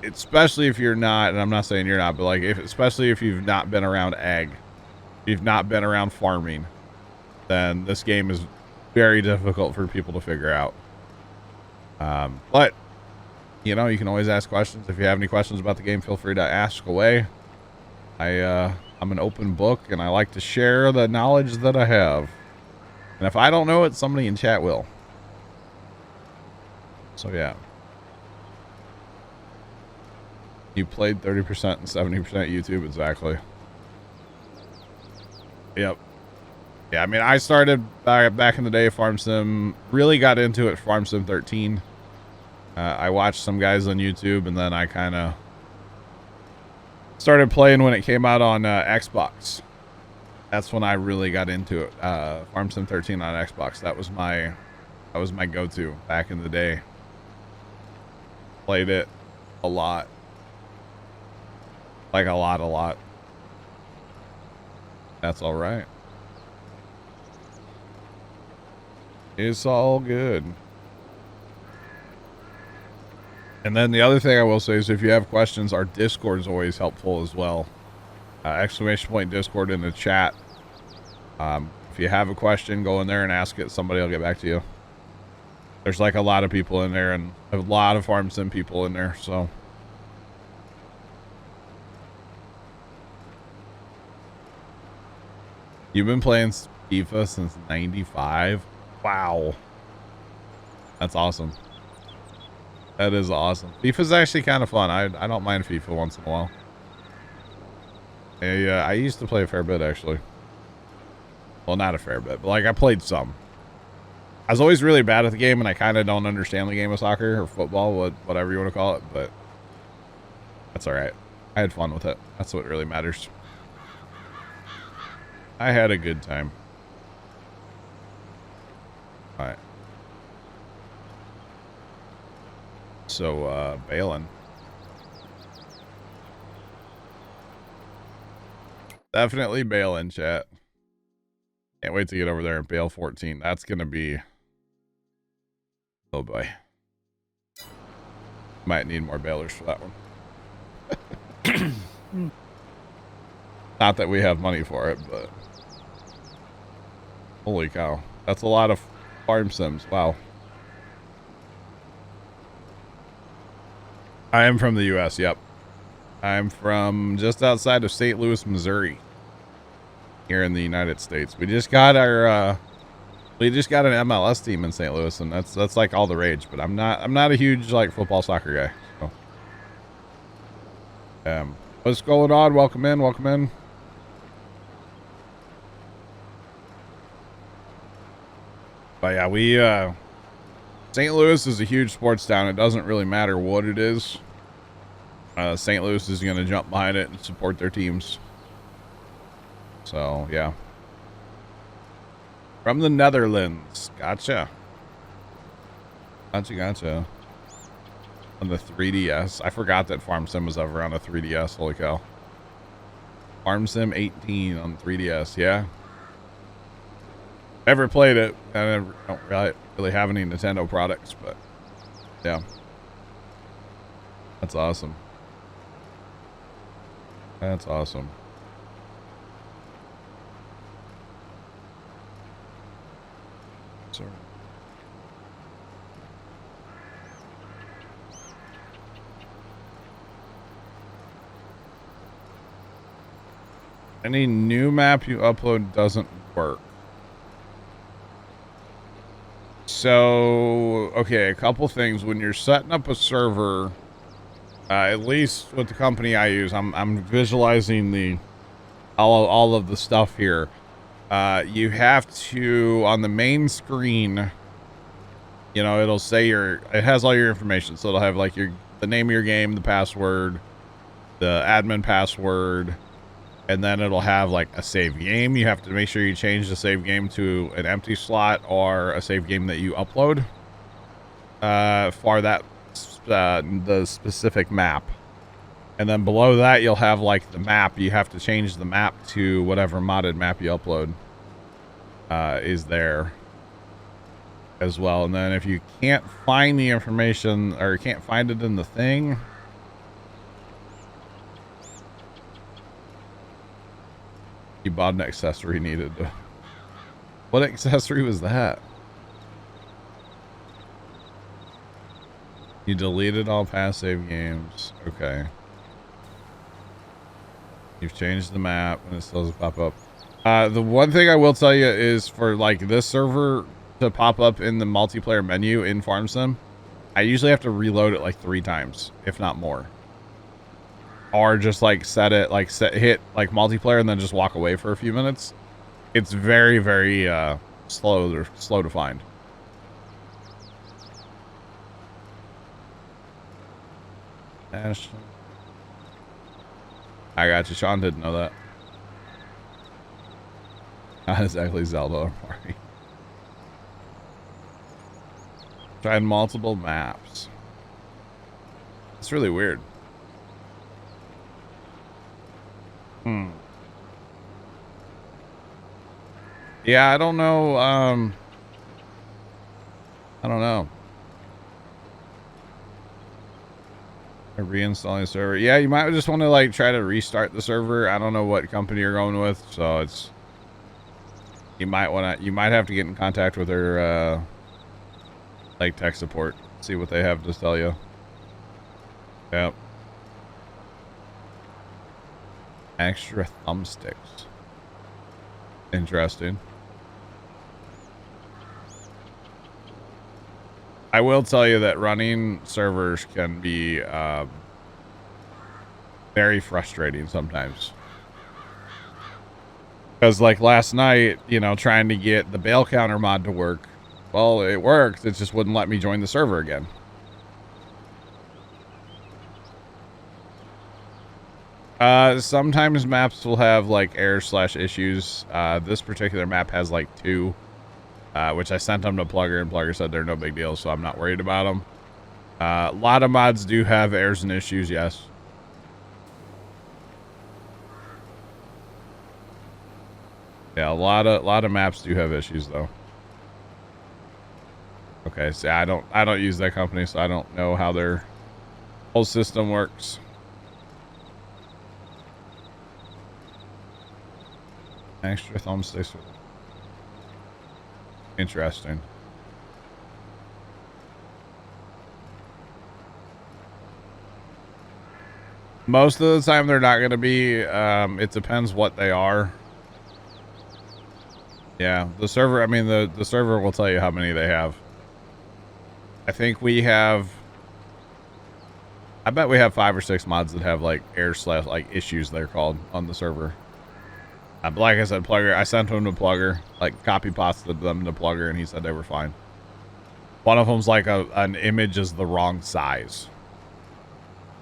Especially if you're not, and I'm not saying you're not, but like especially if you've not been around ag, if you've not been around farming, then this game is very difficult for people to figure out. But you know, you can always ask questions. If you have any questions about the game, feel free to ask away. I'm an open book, and I like to share the knowledge that I have. And if I don't know it, somebody in chat will. So yeah. You played 30% and 70% YouTube, exactly. Yep. Yeah, I mean, I started back in the day, Farm Sim, really got into it, Farm Sim 13. I watched some guys on YouTube, and then I kind of started playing when it came out on Xbox. That's when I really got into it. Farm Sim 13 on Xbox. That was my go-to back in the day. Played it a lot. Like a lot. That's all right. It's all good. And then the other thing I will say is if you have questions, our Discord is always helpful as well. ! Discord in the chat. If you have a question, go in there and ask it. Somebody will get back to you. There's like a lot of people in there and a lot of farm sim people in there, so. You've been playing FIFA since '95? Wow. That's awesome. That is awesome. FIFA's actually kind of fun. I don't mind FIFA once in a while. I used to play a fair bit, actually. Well, not a fair bit, but like I played some. I was always really bad at the game, and I kind of don't understand the game of soccer or football, whatever you want to call it, but that's all right. I had fun with it. That's what really matters. I had a good time. All right. So, Balin. Definitely Balin, chat. Can't wait to get over there and Bale 14. That's going to be... Oh, boy. Might need more bailers for that one. Not that we have money for it, but... Holy cow. That's a lot of farm sims. Wow. I am from the U.S., yep. I'm from just outside of St. Louis, Missouri. Here in the United States. We just got our... we just got an MLS team in St. Louis, and that's like all the rage. But I'm not a huge like football soccer guy. So. What's going on? Welcome in. Welcome in. But yeah, we St. Louis is a huge sports town. It doesn't really matter what it is. St. Louis is going to jump behind it and support their teams. So yeah. From the Netherlands. Gotcha. Gotcha. On the 3DS. I forgot that Farm Sim was ever on a 3DS. Holy cow. Farm Sim 18 on 3DS. Yeah. Never played it. I don't really have any Nintendo products, but yeah. That's awesome. That's awesome. Sorry. Any new map you upload doesn't work. So, okay, a couple things. When you're setting up a server, at least with the company I use, I'm visualizing all of the stuff here. You have to, on the main screen, you know, it'll say it has all your information. So it'll have like the name of your game, the password, the admin password, and then it'll have like a save game. You have to make sure you change the save game to an empty slot or a save game that you upload for that the specific map. And then below that, you'll have like the map. You have to change the map to whatever modded map you upload is there as well. And then if you can't find the information or you can't find it in the thing, you bought an accessory needed. What accessory was that? You deleted all past save games. Okay. You've changed the map and it still doesn't pop up. The one thing I will tell you is for like this server to pop up in the multiplayer menu in Farm Sim, I usually have to reload it like 3 times, if not more. Or just like hit like multiplayer and then just walk away for a few minutes. It's very, very slow to find. Ashton. I got you. Sean didn't know that. Not exactly Zelda or Mario. Tried multiple maps. It's really weird. Yeah, I don't know. I don't know. Reinstalling the server. Yeah, you might just want to like try to restart the server. I don't know what company you're going with, so it's you might have to get in contact with their like tech support, see what they have to tell you. Yep. Extra thumbsticks. Interesting. I will tell you that running servers can be very frustrating sometimes. Because like last night, you know, trying to get the bail counter mod to work. Well, it worked. It just wouldn't let me join the server again. Sometimes maps will have like errors/issues. This particular map has like 2. Which I sent them to Plugger, and Plugger said they're no big deal, so I'm not worried about them. A lot of mods do have errors and issues, yes. Yeah, a lot of maps do have issues though. Okay, so I don't use that company, so I don't know how their whole system works. Extra thumbsticks. Interesting. Most of the time they're not going to be. It depends what they are. Yeah, the server, I mean, the server will tell you how many they have. I think we have, I bet we have 5 or 6 mods that have like like issues they're called on the server. But like I said, Plugger, I sent them to Plugger, like copy pasted them to Plugger, and he said they were fine. One of them's like an image is the wrong size.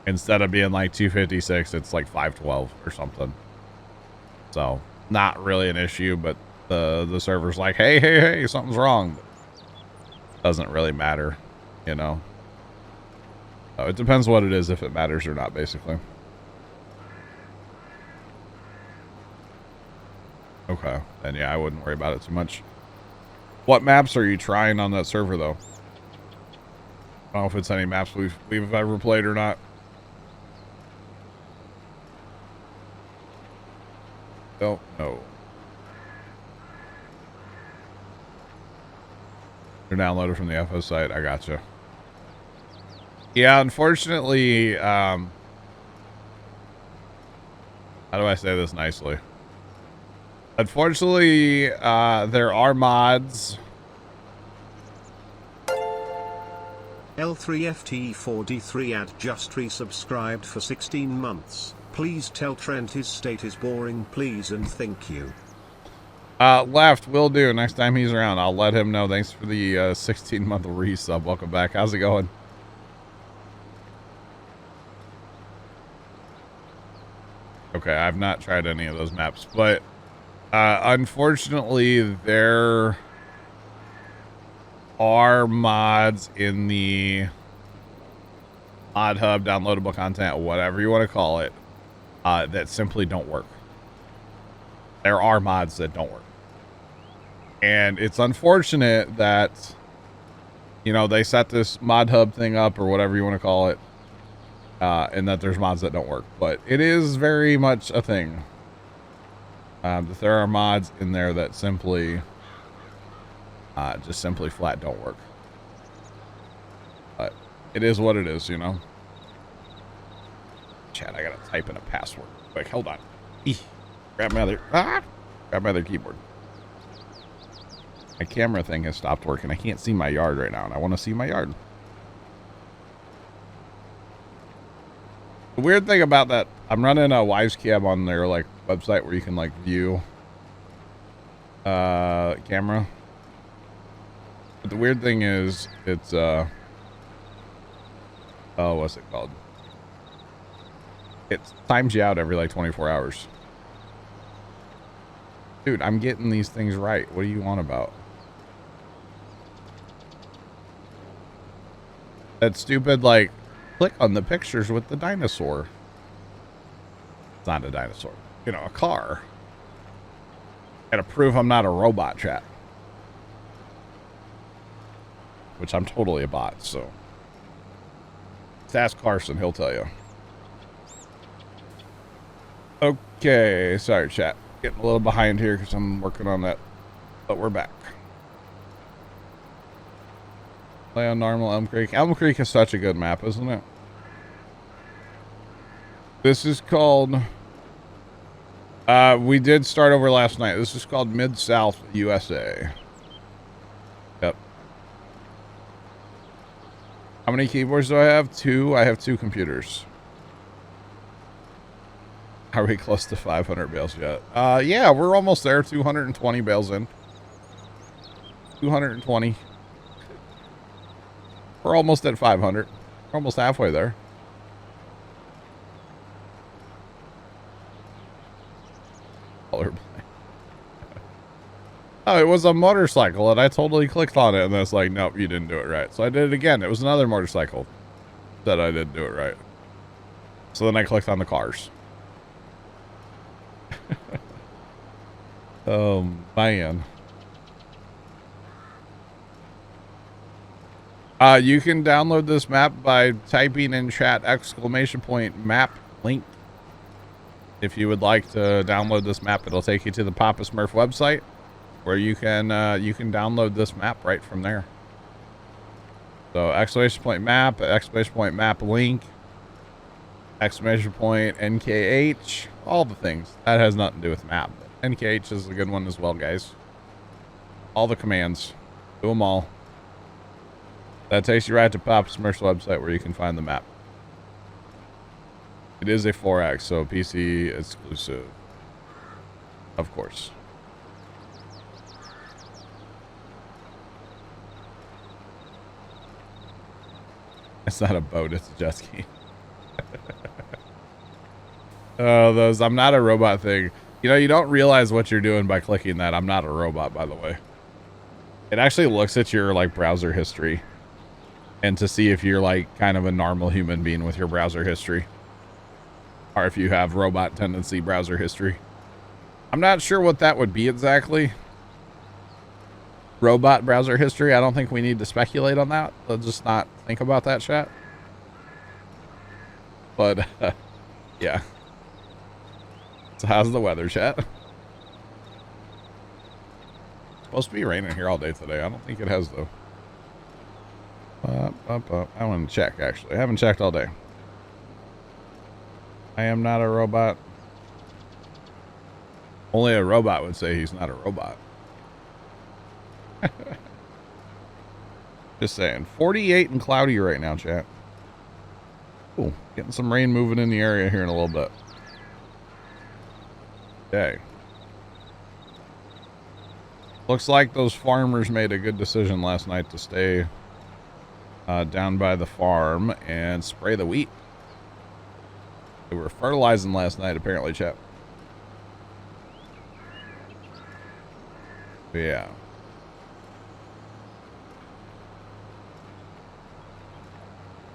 Instead of being like 256, it's like 512 or something. So not really an issue, but the server's like, hey, something's wrong. Doesn't really matter, you know. So it depends what it is, if it matters or not, basically. Okay, then yeah, I wouldn't worry about it too much. What maps are you trying on that server, though? I don't know if it's any maps we've ever played or not. Don't know. They're downloaded from the FO site. I gotcha. Yeah, unfortunately, how do I say this nicely? Unfortunately, there are mods. L3FT4D3 ad just resubscribed for 16 months. Please tell Trent his state is boring, please, and thank you. Left, will do. Next time he's around, I'll let him know. Thanks for the 16-month resub. Welcome back. How's it going? Okay, I've not tried any of those maps, but unfortunately, there are mods in the mod hub, downloadable content, whatever you want to call it, that simply don't work. There are mods that don't work. And it's unfortunate that, you know, they set this mod hub thing up, or whatever you want to call it, and that there's mods that don't work. But it is very much a thing. That there are mods in there that simply, just simply flat don't work. But it is what it is, you know. Chat, I gotta type in a password. Quick, hold on. Grab my other keyboard. My camera thing has stopped working. I can't see my yard right now, and I want to see my yard. The weird thing about that, I'm running a Wives Cam on their like website where you can like view camera. But the weird thing is it's oh, what's it called? It times you out every like 24 hours. Dude, I'm getting these things right. What do you want about? That stupid, like, click on the pictures with the dinosaur. It's not a dinosaur. you know, a car. Gotta prove I'm not a robot, chat. Which I'm totally a bot, so. Just ask Carson, he'll tell you. Okay, sorry, chat. Getting a little behind here because I'm working on that, but we're back. Play on normal Elm Creek. Elm Creek is such a good map, isn't it? This is called... we did start over last night. This is called Mid-South USA. Yep. How many keyboards do I have? 2. I have 2 computers. Are we close to 500 bales yet? Yeah, we're almost there. 220 bales in. 220. We're almost at 500. We're almost halfway there. Colorblind. Oh, it was a motorcycle, and I totally clicked on it, and it's like, nope, you didn't do it right. So I did it again. It was another motorcycle that I didn't do it right. So then I clicked on the cars. Oh, man. You can download this map by typing in chat !map link. If you would like to download this map, it'll take you to the Papa Smurf website where you can download this map right from there. So !map, !map link, !NKH, all the things. That has nothing to do with map. But NKH is a good one as well, guys. All the commands. Do them all. That takes you right to Papa Smurf's website where you can find the map. It is a 4X, so PC exclusive. Of course. It's not a boat, it's a jet ski. Oh, those I'm not a robot thing. You know, you don't realize what you're doing by clicking that. I'm not a robot, by the way. It actually looks at your, like, browser history. And to see if you're, like, kind of a normal human being with your browser history. Or if you have robot tendency browser history. I'm not sure what that would be exactly. Robot browser history. I don't think we need to speculate on that. Let's just not think about that, chat. But, yeah. So how's the weather, chat? It's supposed to be raining here all day today. I don't think it has, though. I want to check, actually. I haven't checked all day. I am not a robot. Only a robot would say he's not a robot. Just saying. 48 and cloudy right now, chat. Ooh, getting some rain moving in the area here in a little bit. Okay. Looks like those farmers made a good decision last night to stay down by the farm and spray the wheat. They were fertilizing last night, apparently, chat. But yeah.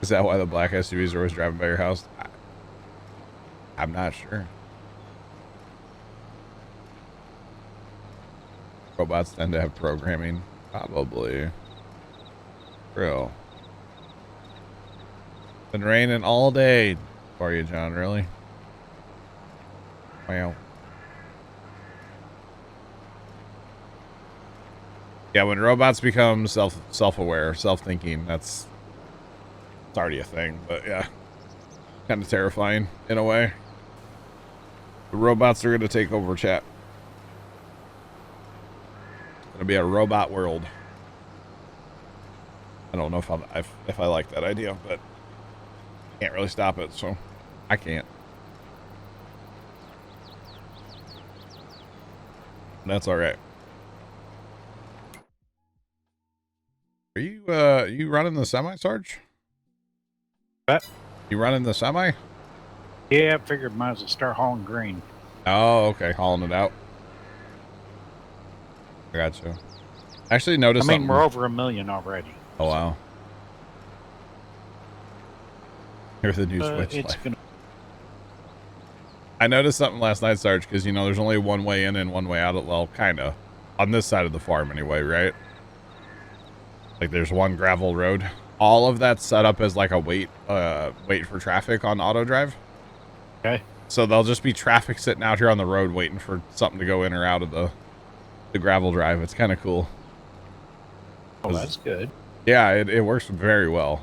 Is that why the black SUVs are always driving by your house? I'm not sure. Robots tend to have programming. Probably. Real. Been raining all day for you, John, really? Wow. Yeah, when robots become self-aware, self-thinking, it's already a thing, but yeah. Kind of terrifying in a way. The robots are going to take over, chat. It's going to be a robot world. I don't know if I like that idea, but can't really stop it, so I can't. That's all right. Are you running the semi, Sarge? What? You running the semi? Yeah, I figured might as well start hauling grain. Oh, okay, hauling it out. I gotcha. Actually, noticed. I mean, we're over 1 million already. Oh wow. Here's the new Switch. It's gonna... I noticed something last night, Sarge, because, you know, there's only one way in and one way out. Well, kind of. On this side of the farm, anyway, right? Like, there's one gravel road. All of that's set up as, like, a wait for traffic on auto drive. Okay. So there'll just be traffic sitting out here on the road waiting for something to go in or out of the gravel drive. It's kind of cool. Oh, that's good. Yeah, it works very well.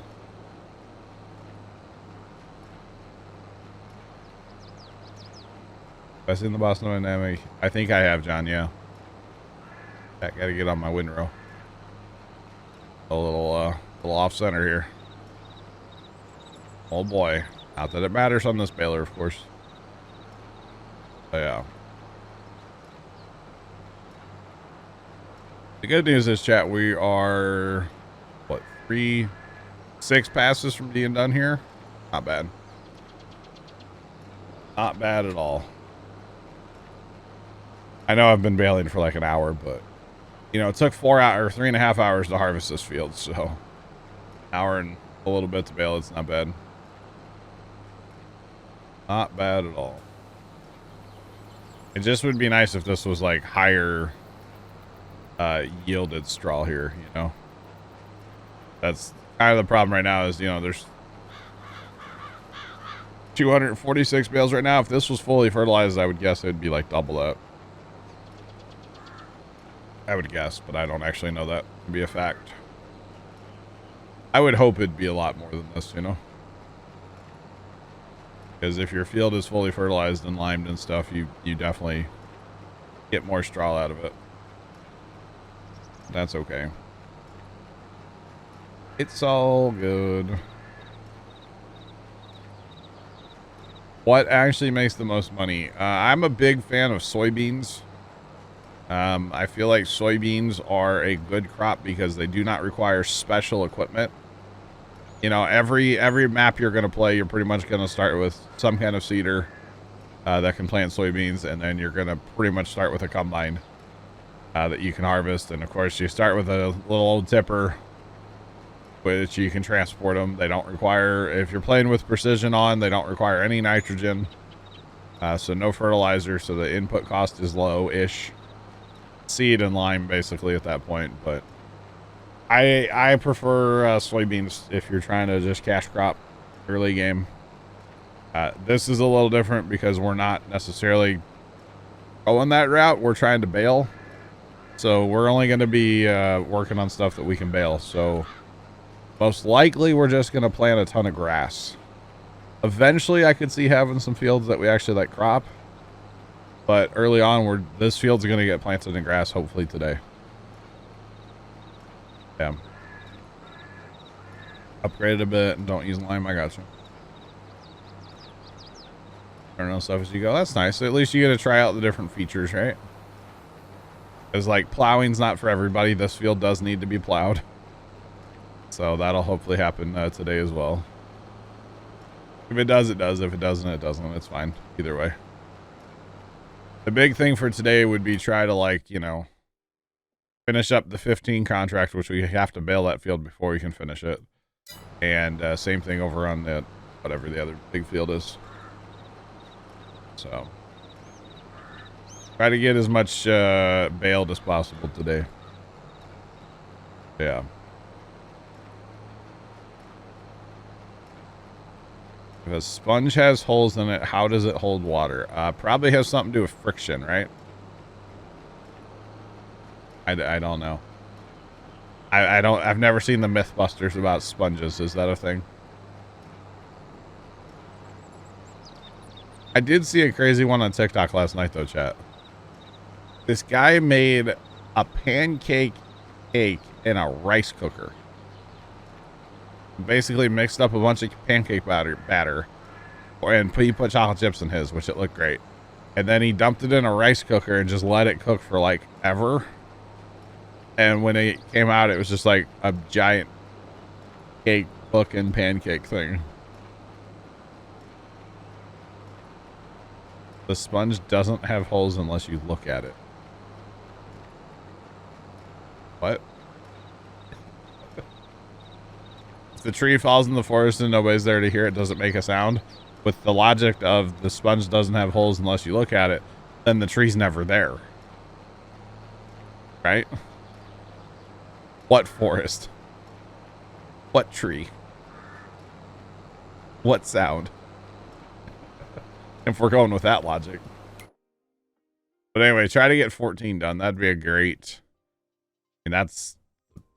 Have I seen the Boston Dynamic? I think I have, John, yeah. I gotta get on my windrow. A little off center here. Oh boy. Not that it matters on this baler, of course. But yeah. The good news is, chat, we are, what, 6 passes from being done here? Not bad. Not bad at all. I know I've been bailing for like an hour, but, you know, it took 3.5 hours to harvest this field, so an hour and a little bit to bail. It's not bad. Not bad at all. It just would be nice if this was like higher yielded straw here, you know. That's kind of the problem right now is, you know, there's 246 bales right now. If this was fully fertilized, I would guess it'd be like double that. I would guess, but I don't actually know that to be a fact. I would hope it'd be a lot more than this, you know. Because if your field is fully fertilized and limed and stuff, you definitely get more straw out of it. That's okay. It's all good. What actually makes the most money? I'm a big fan of soybeans. I feel like soybeans are a good crop because they do not require special equipment. You know, every map you're going to play, you're pretty much going to start with some kind of seeder that can plant soybeans, and then you're going to pretty much start with a combine that you can harvest. And of course, you start with a little old tipper, which you can transport them. They don't require, if you're playing with precision on, they don't require any nitrogen, so no fertilizer, so the input cost is low-ish. Seed and lime basically at that point, but I prefer soybeans if you're trying to just cash crop early game. This is a little different because we're not necessarily going that route. We're trying to bale, so we're only going to be working on stuff that we can bale. So most likely we're just going to plant a ton of grass. Eventually I could see having some fields that we actually like crop. But early on, this field's going to get planted in grass, hopefully today. Yeah. Upgrade it a bit and don't use lime. I got you. Learn those stuff as you go. That's nice. At least you get to try out the different features, right? Because, like, plowing's not for everybody. This field does need to be plowed. So that'll hopefully happen today as well. If it does, it does. If it doesn't, it doesn't. It's fine. Either way. The big thing for today would be try to, like, you know, finish up the 15 contract, which we have to bail that field before we can finish it. And same thing over on the, whatever the other big field is. So, try to get as much bailed as possible today. Yeah. If a sponge has holes in it, how does it hold water? Probably has something to do with friction, right? I don't know. I've never seen the Mythbusters about sponges. Is that a thing? I did see a crazy one on TikTok last night, though, chat. This guy made a pancake cake in a rice cooker. Basically mixed up a bunch of pancake batter and he put chocolate chips in his, which it looked great. And then he dumped it in a rice cooker and just let it cook for like ever. And when it came out, it was just like a giant cake looking pancake thing. The sponge doesn't have holes unless you look at it. What? If the tree falls in the forest and nobody's there to hear it, does it make a sound? with the logic of the sponge doesn't have holes unless you look at it, then the tree's never there. Right? What forest? What tree? What sound? If we're going with that logic. But anyway, try to get 14 done. That'd be a great... I mean,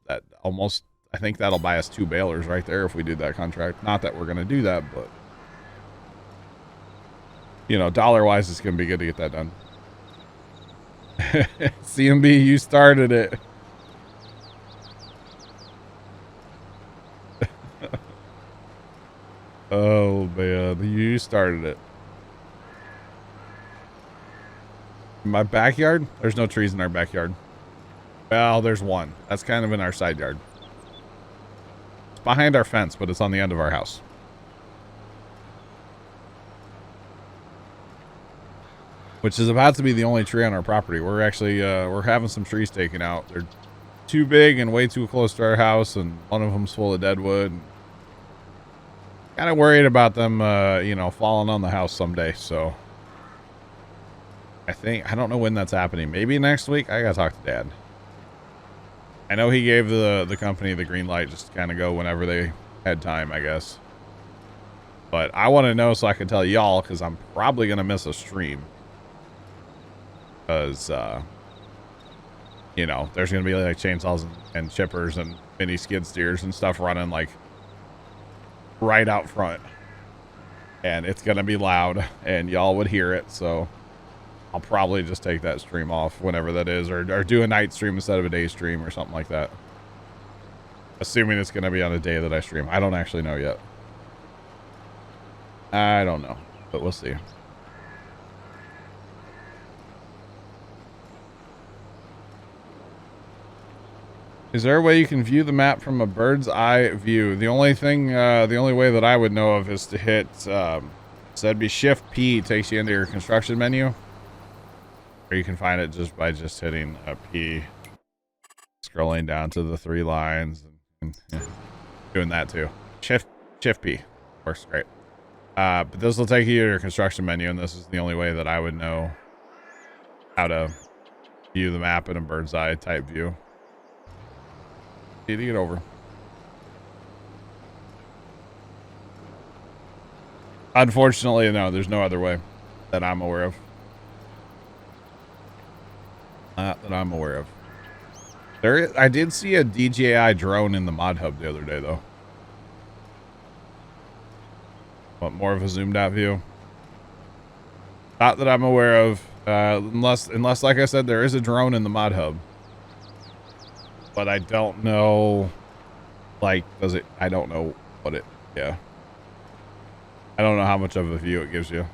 that almost... I think that'll buy us 2 balers right there if we do that contract. Not that we're going to do that, but... You know, dollar-wise, it's going to be good to get that done. CMB, you started it. Oh, man. You started it. In my backyard? There's no trees in our backyard. Well, there's one. That's kind of in our side yard. It's behind our fence, but it's on the end of our house. Which is about to be the only tree on our property. We're actually, we're having some trees taken out. They're too big and way too close to our house, and one of them's full of dead wood. Kind of worried about them, you know, falling on the house someday, so... I don't know when that's happening. Maybe next week? I gotta talk to Dad. I know he gave the company the green light just to kind of go whenever they had time, I guess. But I want to know so I can tell y'all, because I'm probably going to miss a stream. Because, you know, there's going to be like chainsaws and chippers and mini skid steers and stuff running like right out front. And it's going to be loud and y'all would hear it, so... I'll probably just take that stream off whenever that is, or do a night stream instead of a day stream or something like that. Assuming it's going to be on a day that I stream. I don't actually know yet. I don't know, but we'll see. Is there a way you can view the map from a bird's eye view? The only thing, the only way that I would know of is to hit, so that'd be Shift P, takes you into your construction menu. Or you can find it just by just hitting a P, scrolling down to the 3 lines, and yeah, doing that too. Shift P works great. But this will take you to your construction menu, and this is the only way that I would know how to view the map in a bird's eye type view. Need to get over. Unfortunately, no, there's no other way that I'm aware of. Not that I'm aware of. I did see a DJI drone in the mod hub the other day, though. What, more of a zoomed out view? Not that I'm aware of, unless, like I said, there is a drone in the mod hub. But I don't know, like, I don't know what yeah. I don't know how much of a view it gives you.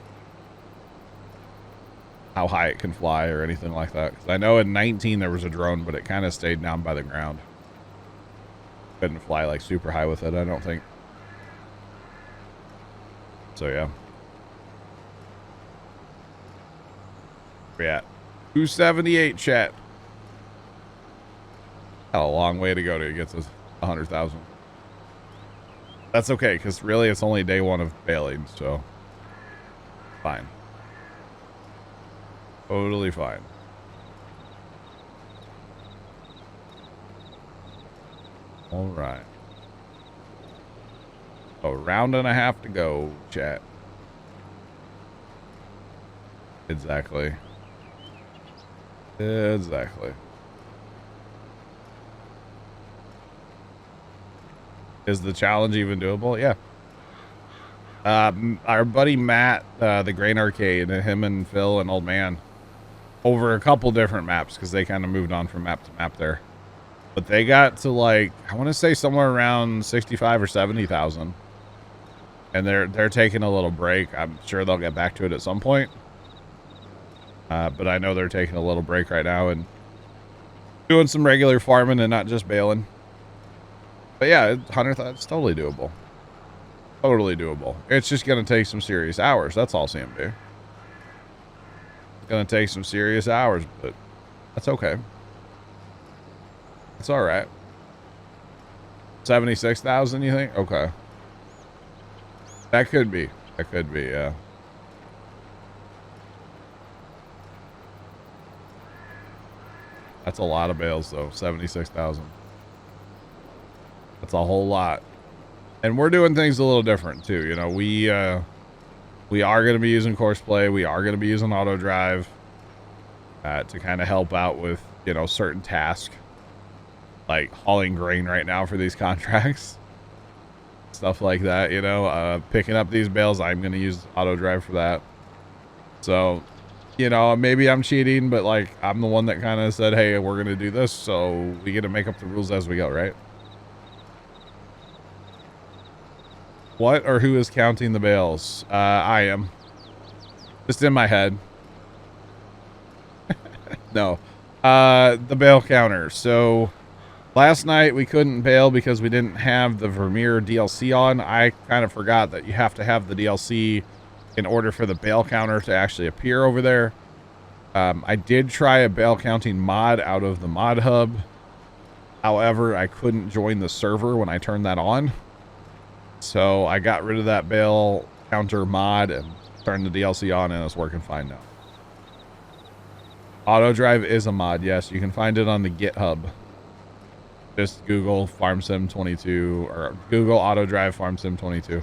How high it can fly or anything like that. 'Cause I know in 19 there was a drone, but it kind of stayed down by the ground. Couldn't fly like super high with it, I don't think. So yeah. Where we at? 278 chat. Got a long way to go to get to 100,000. That's okay, because really it's only day 1 of bailing, so fine. Totally fine. All right. A round and a half to go, chat. Exactly. Exactly. Is the challenge even doable? Yeah. Our buddy Matt, the Grain Arcade, him and Phil and Old Man, over a couple different maps, because they kind of moved on from map to map there. But they got to, like, I want to say somewhere around 65 or 70,000. And they're taking a little break. I'm sure they'll get back to it at some point. But I know they're taking a little break right now and doing some regular farming and not just bailing. But yeah, 100,000, it's totally doable. Totally doable. It's just going to take some serious hours. That's all CMB. It's going to take some serious hours, but that's okay. It's all right. 76,000, you think? Okay. That could be. That could be, yeah. That's a lot of bales, though. 76,000. That's a whole lot. And we're doing things a little different, too. You know, we are going to be using Courseplay. We are going to be using Auto Drive to kind of help out with, you know, certain tasks. Like hauling grain right now for these contracts. Stuff like that, you know. Picking up these bales, I'm going to use Auto Drive for that. So, you know, maybe I'm cheating, but like I'm the one that kind of said, hey, we're going to do this, so we get to make up the rules as we go, right? What or who is counting the bales? I am. Just in my head. No. The bale counter. So last night we couldn't bale because we didn't have the Vermeer DLC on. I kind of forgot that you have to have the DLC in order for the bale counter to actually appear over there. I did try a bale counting mod out of the mod hub. However, I couldn't join the server when I turned that on. So I got rid of that bale counter mod and turned the DLC on, and it's working fine now. Auto Drive is a mod, yes. You can find it on the GitHub. Just Google FarmSim 22 or Google Auto Drive FarmSim 22.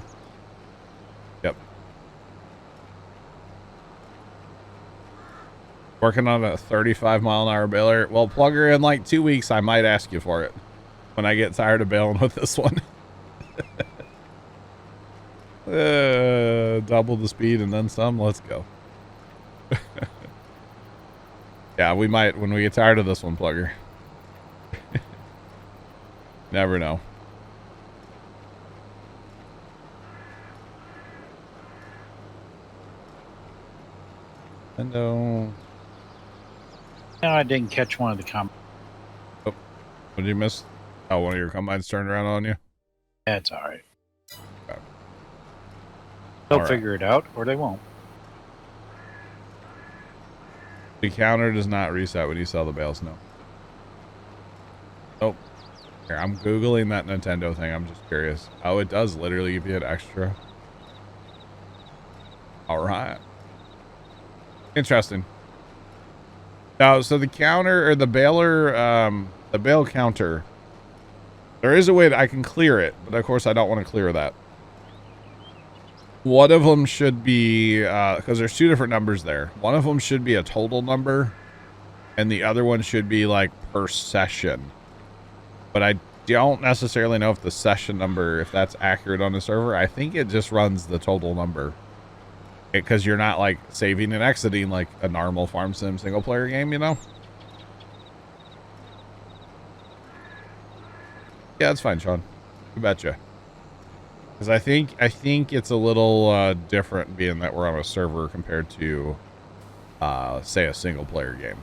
Yep. Working on a 35-mile-an-hour baler. Well, Plugger, in like 2 weeks, I might ask you for it when I get tired of baling with this one. Double the speed and then some. Let's go. Yeah, we might when we get tired of this one, Plugger. Never know. Hello. No, I didn't catch one of the comments. Oh, what did you miss? Oh, one of your combines turned around on you? That's all right. Okay. They'll figure it out, or they won't. The counter does not reset when you sell the bales, no. Oh. Here, I'm Googling that Nintendo thing. I'm just curious. Oh, it does literally give you an extra. All right. Interesting. Now, so the counter or the baler, the bale counter, there is a way that I can clear it, but of course I don't want to clear that. One of them should be, because there's two different numbers there. One of them should be a total number, and the other one should be like per session. But I don't necessarily know if the session number, if that's accurate on the server. I think it just runs the total number. Because you're not like saving and exiting like a normal farm sim single player game, you know? Yeah, that's fine, Sean. You betcha. Because I think it's a little different being that we're on a server compared to, say, a single player game.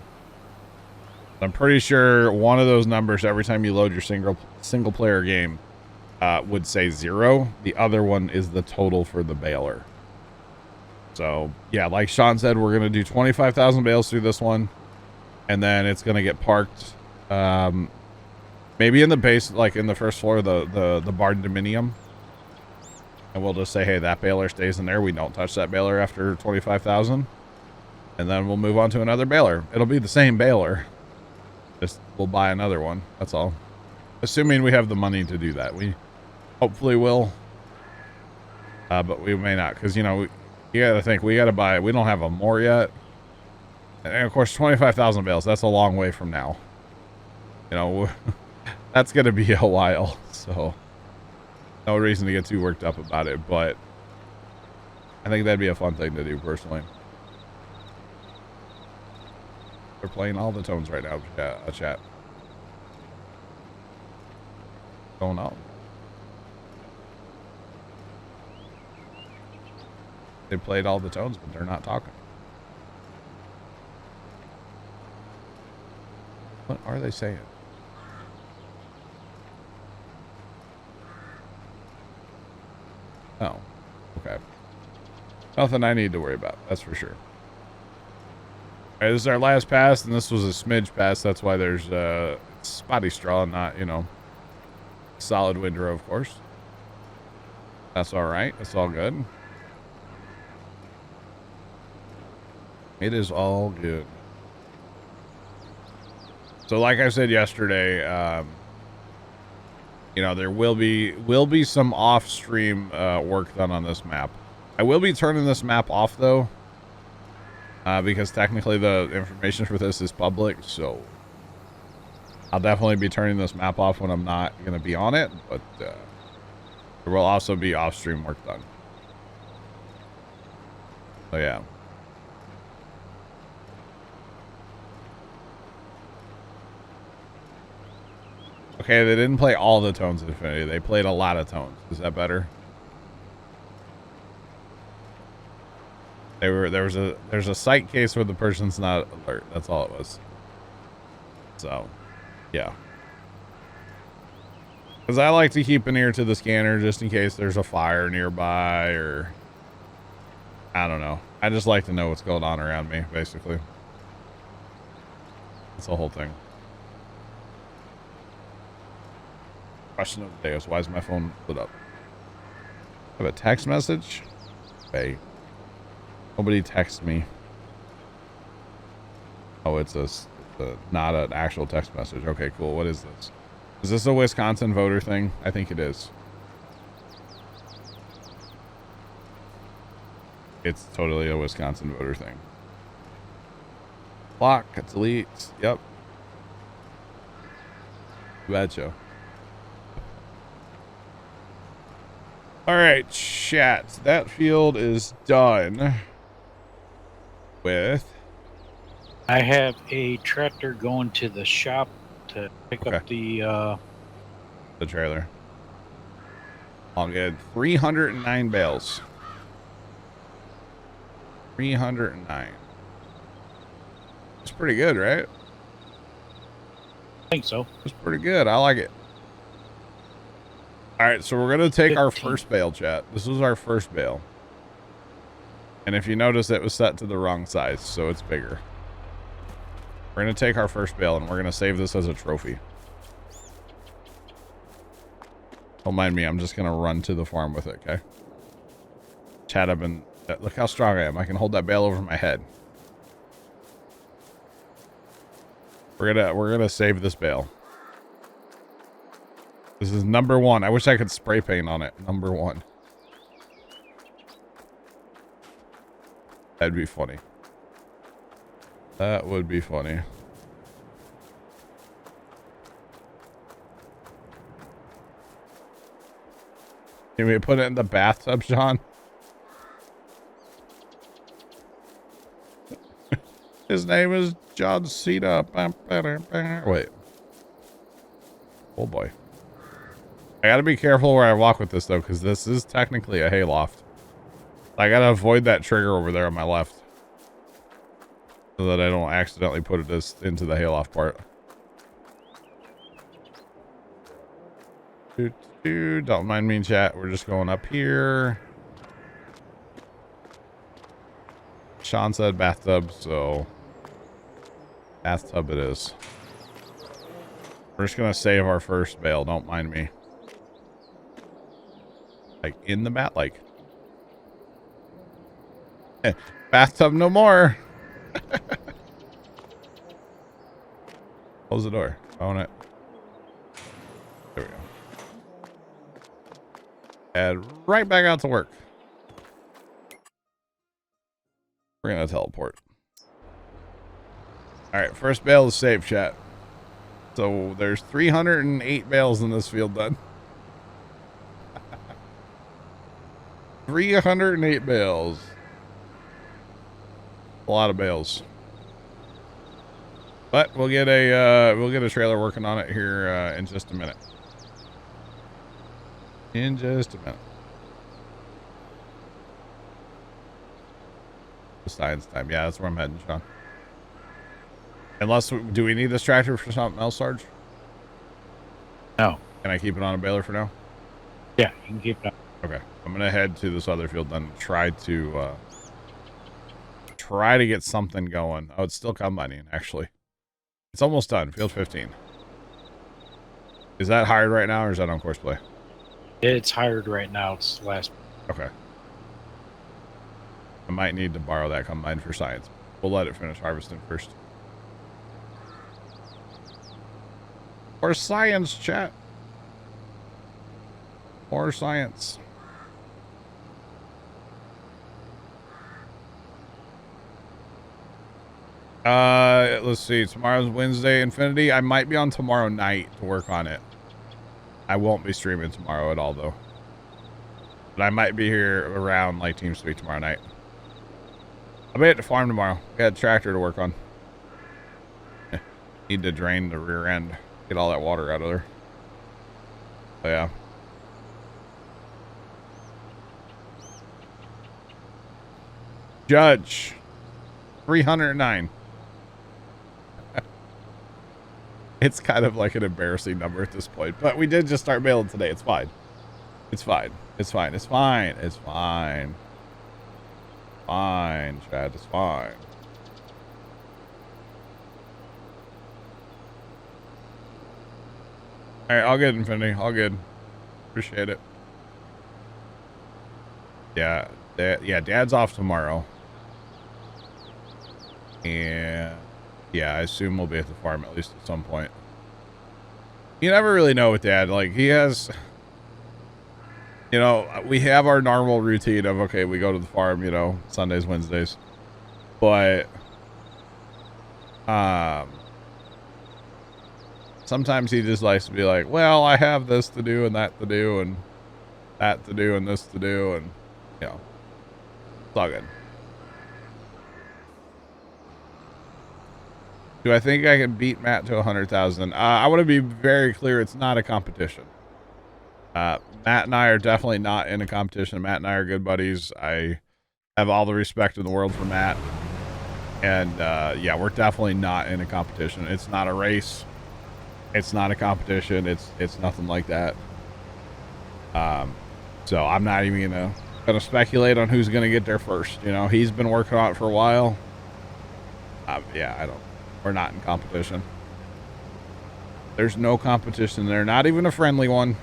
I'm pretty sure one of those numbers every time you load your single player game would say 0. The other one is the total for the baler. So yeah, like Sean said, we're gonna do 25,000 bales through this one, and then it's gonna get parked, maybe in the base, like in the first floor of the barn dominium, and we'll just say, hey, that baler stays in there. We don't touch that baler after 25,000, and then we'll move on to another baler. It'll be the same baler, just we'll buy another one. That's all. Assuming we have the money to do that. We hopefully will, but we may not, because you know. You gotta think, we gotta buy it. We don't have a more yet. And of course, 25,000 bales, that's a long way from now. You know, that's gonna be a while. So, no reason to get too worked up about it. But I think that'd be a fun thing to do, personally. They're playing all the tones right now, chat. Going on. They played all the tones, but they're not talking. What are they saying? Oh, okay. Nothing I need to worry about, that's for sure. Alright, this is our last pass, and this was a smidge pass. That's why there's spotty straw, not, you know, solid windrow, of course. That's alright. That's all good. It is all good. So like I said yesterday, you know, there will be some off-stream work done on this map. I will be turning this map off though, because technically the information for this is public, so I'll definitely be turning this map off when I'm not going to be on it, but there will also be off-stream work done. So yeah. Okay, they didn't play all the tones of Infinity. They played a lot of tones. Is that better? There's a sight case where the person's not alert. That's all it was. So, yeah. Because I like to keep an ear to the scanner just in case there's a fire nearby or I don't know. I just like to know what's going on around me, basically. That's the whole thing. Question of the day is, why is my phone lit up? I have a text message? Hey. Nobody texts me. Oh, it's not an actual text message. Okay, cool. What is this? Is this a Wisconsin voter thing? I think it is. It's totally a Wisconsin voter thing. Block, delete. Yep. Betcha. All right, chat. That field is done with. I have a tractor going to the shop to pick up the trailer. All good. 309 bales. 309. It's pretty good, right? I think so. It's pretty good. I like it. All right, so we're going to take our first bale, chat. This is our first bale. And if you notice, it was set to the wrong size, so it's bigger. We're going to take our first bale, and we're going to save this as a trophy. Don't mind me. I'm just going to run to the farm with it, okay? Chat, I've been... Look how strong I am. I can hold that bale over my head. We're gonna save this bale. This is number one. I wish I could spray paint on it. Number one. That'd be funny. That would be funny. Can we put it in the bathtub, Sean? His name is John Cena. Wait. Oh boy. I gotta be careful where I walk with this though, because this is technically a hayloft. I gotta avoid that trigger over there on my left, so that I don't accidentally put it into the hayloft part. Don't mind me, chat. We're just going up here. Sean said bathtub, so bathtub it is. We're just gonna save our first bale. Don't mind me. Like in the bat, like bathtub no more. Close the door. Own it. There we go. And right back out to work. We're gonna teleport. All right, first bale is saved, chat. So there's 308 bales in this field done. 308 bales. A lot of bales. But we'll get a trailer working on it here in just a minute. In just a minute. Science time. Yeah, that's where I'm heading, Sean. Unless, do we need this tractor for something else, Sarge? No. Can I keep it on a baler for now? Yeah, you can keep it on. Okay. I'm going to head to this other field then, try to get something going. Oh, it's still combining, actually. It's almost done. Field 15. Is that hired right now, or is that on course play? It's hired right now. It's last. Okay. I might need to borrow that combine for science. We'll let it finish harvesting first. Or science, chat. Or science. Let's see. Tomorrow's Wednesday Infinity. I might be on tomorrow night to work on it. I won't be streaming tomorrow at all, though. But I might be here around like TeamSpeak tomorrow night. I'll be at the farm tomorrow. Got a tractor to work on. Need to drain the rear end. Get all that water out of there. So, yeah. Judge. 309. It's kind of like an embarrassing number at this point. But we did just start mailing today. It's fine. It's fine. It's fine. It's fine. It's fine. Fine, Chad. It's fine. All right, all good, Infinity. All good. Appreciate it. Yeah, Dad's off tomorrow. And yeah, I assume we'll be at the farm at least at some point. You never really know with Dad. Like, he has, you know, we have our normal routine of, okay, we go to the farm, you know, Sundays, Wednesdays. But, sometimes he just likes to be like, well, I have this to do and that to do and that to do and this to do. And, you know, it's all good. Do I think I can beat Matt to 100,000? I want to be very clear. It's not a competition. Matt and I are definitely not in a competition. Matt and I are good buddies. I have all the respect in the world for Matt. And, yeah, we're definitely not in a competition. It's not a race. It's not a competition. It's nothing like that. So I'm not even gonna speculate on who's gonna get there first. You know, he's been working on it for a while. Yeah, we're not in competition. There's no competition there. Not even a friendly one.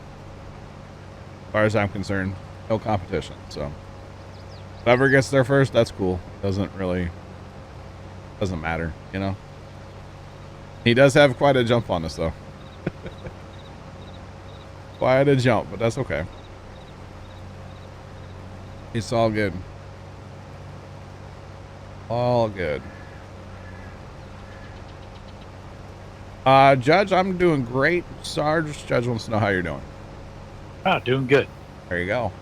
As far as I'm concerned, no competition. So whoever gets there first, that's cool. Doesn't matter, you know. He does have quite a jump on us, though. Quite a jump, but that's okay. It's all good. All good. Judge, I'm doing great. Sarge, Judge wants to know how you're doing. Oh, doing good. There you go.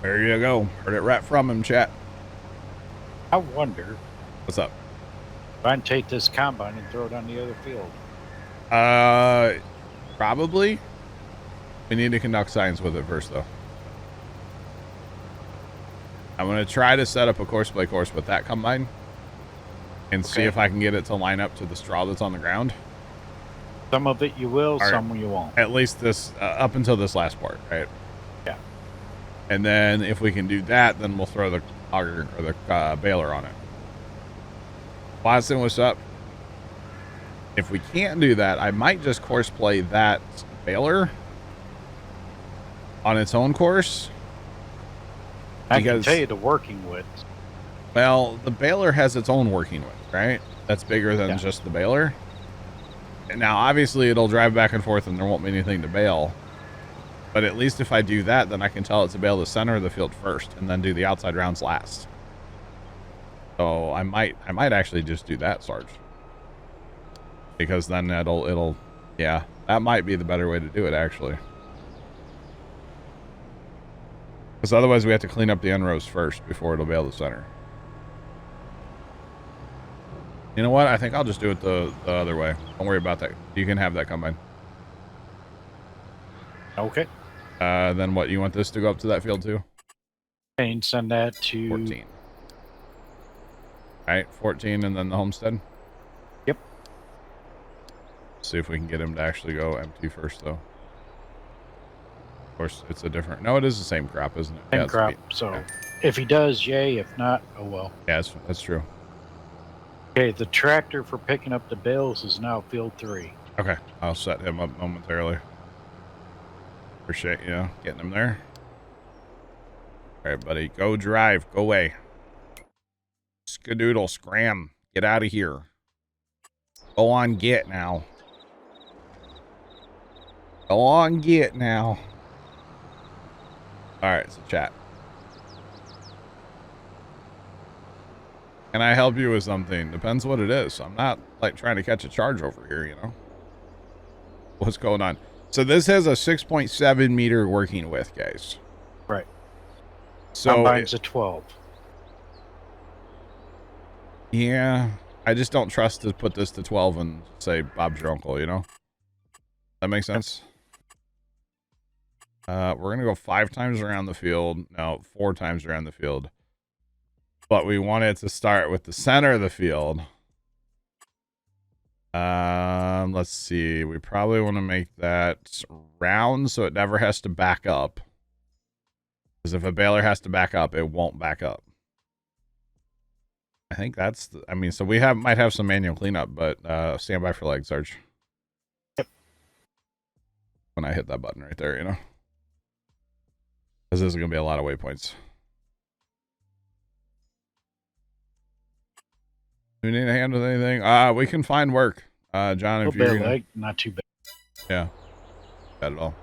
There you go. Heard it right from him, chat. I wonder. What's up? If I can take this combine and throw it on the other field. Probably. We need to conduct science with it first, though. I'm going to try to set up a course play course with that combine and see if I can get it to line up to the straw that's on the ground. Some of it you will, some you won't. At least this, up until this last part, right? Yeah. And then if we can do that, then we'll throw the auger or the baler on it. Watson, what's up? If we can't do that, I might just course play that baler on its own course. I can tell you the working width. Well, the baler has its own working width, right? That's bigger than just the baler. And now, obviously, it'll drive back and forth and there won't be anything to bale. But at least if I do that, then I can tell it to bale the center of the field first and then do the outside rounds last. So I might actually just do that, Sarge. Because then it'll, yeah, that might be the better way to do it, actually. Because otherwise we have to clean up the end rows first before it'll bale the center. You know what? I think I'll just do it the other way. Don't worry about that. You can have that combine. Okay. Then what? You want this to go up to that field too? And send that to 14. All right, 14 and then the homestead? Yep. See if we can get him to actually go empty first, though. Of course, it's a different... No, it is the same crop, isn't it? Same crop, so if he does, yay. If not, oh well. Yeah, that's true. Okay, the tractor for picking up the bales is now field 3. Okay, I'll set him up momentarily. Appreciate you getting him there. All right, buddy, go drive. Go away. Skadoodle, scram. Get out of here. Go on, get now. Go on, get now. Alright, so chat. Can I help you with something? Depends what it is. I'm not, like, trying to catch a charge over here, you know? What's going on? So this has a 6.7 meter working width, guys. Right. So Combine's a 12. Yeah, I just don't trust to put this to 12 and say Bob's your uncle, you know? That makes sense? We're going to go 5 times around the field. No, 4 times around the field. But we want it to start with the center of the field. Let's see. We probably want to make that round so it never has to back up. Because if a baler has to back up, it won't back up. I think that's the, I mean, so we might have some manual cleanup, but stand by for leg, Sarge. Yep. When I hit that button right there, you know. Because this is going to be a lot of waypoints. Do we need a hand with anything? We can find work. John, if you're leg, not too bad. Yeah. Bad at all.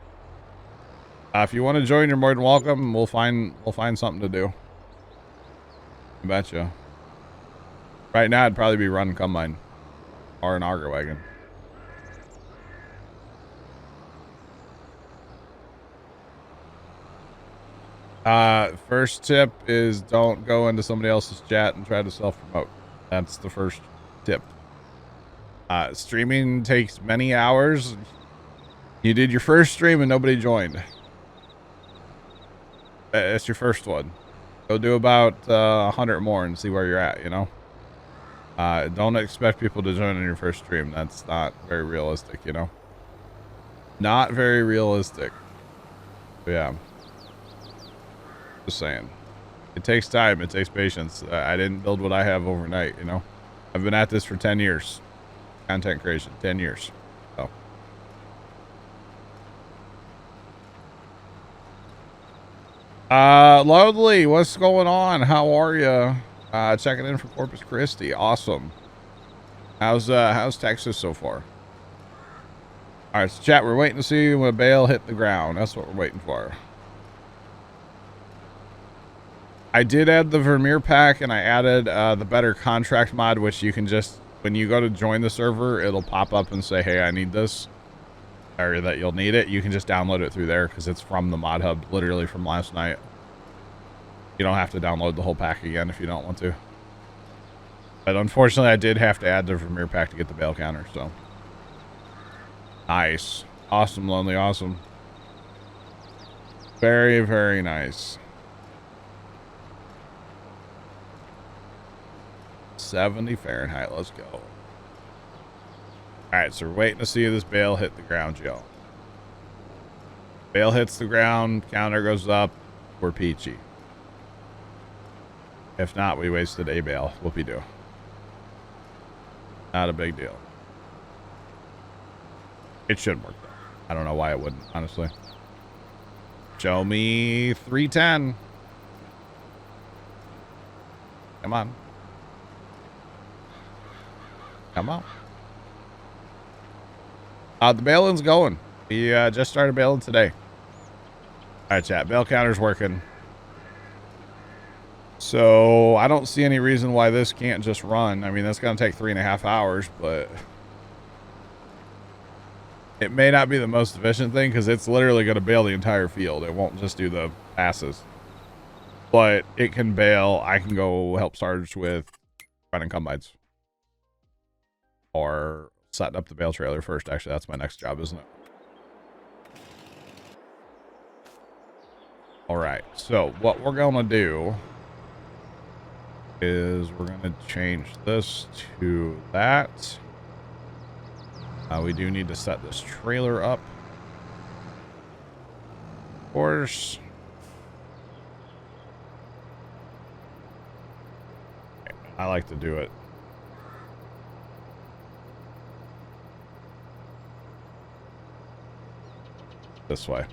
If you want to join, you're more than welcome. We'll find something to do. I betcha. Right now, it'd probably be run combine or an auger wagon. First tip is don't go into somebody else's chat and try to self-promote. That's the first tip. Streaming takes many hours. You did your first stream and nobody joined. It's your first one. Go do about 100 more and see where you're at, you know? Don't expect people to join in your first stream. That's not very realistic, you know? Not very realistic. But yeah. Just saying. It takes time. It takes patience. I didn't build what I have overnight, you know? I've been at this for 10 years. Content creation. 10 years. So. Lovely. What's going on? How are you? Checking in for Corpus Christi. Awesome. How's Texas so far? All right, so chat, we're waiting to see when a bale hit the ground. That's what we're waiting for. I did add the Vermeer pack, and I added the better contract mod, which you can just, when you go to join the server, it'll pop up and say, hey, I need this, or that you'll need it. You can just download it through there because it's from the mod hub, literally from last night. You don't have to download the whole pack again if you don't want to. But unfortunately, I did have to add the Vermeer pack to get the bale counter, so. Nice. Awesome, Lonely. Awesome. Very, very nice. 70 Fahrenheit. Let's go. All right, so we're waiting to see this bale hit the ground, Joe. Bale hits the ground, counter goes up, we're peachy. If not, we wasted a bale. Whoopie-doo. Not a big deal. It should work, though. I don't know why it wouldn't, honestly. Show me 310. Come on. Come on. The baling's going. We just started baling today. All right, chat. Bale counter's working. So I don't see any reason why this can't just run. I mean, that's going to take 3.5 hours, but it may not be the most efficient thing because it's literally going to bale the entire field. It won't just do the passes, but it can bale. I can go help Sarge with running combines or setting up the bale trailer first. Actually, that's my next job, isn't it? All right. So what we're going to do is we're going to change this to that. We do need to set this trailer up. Of course. I like to do it this way.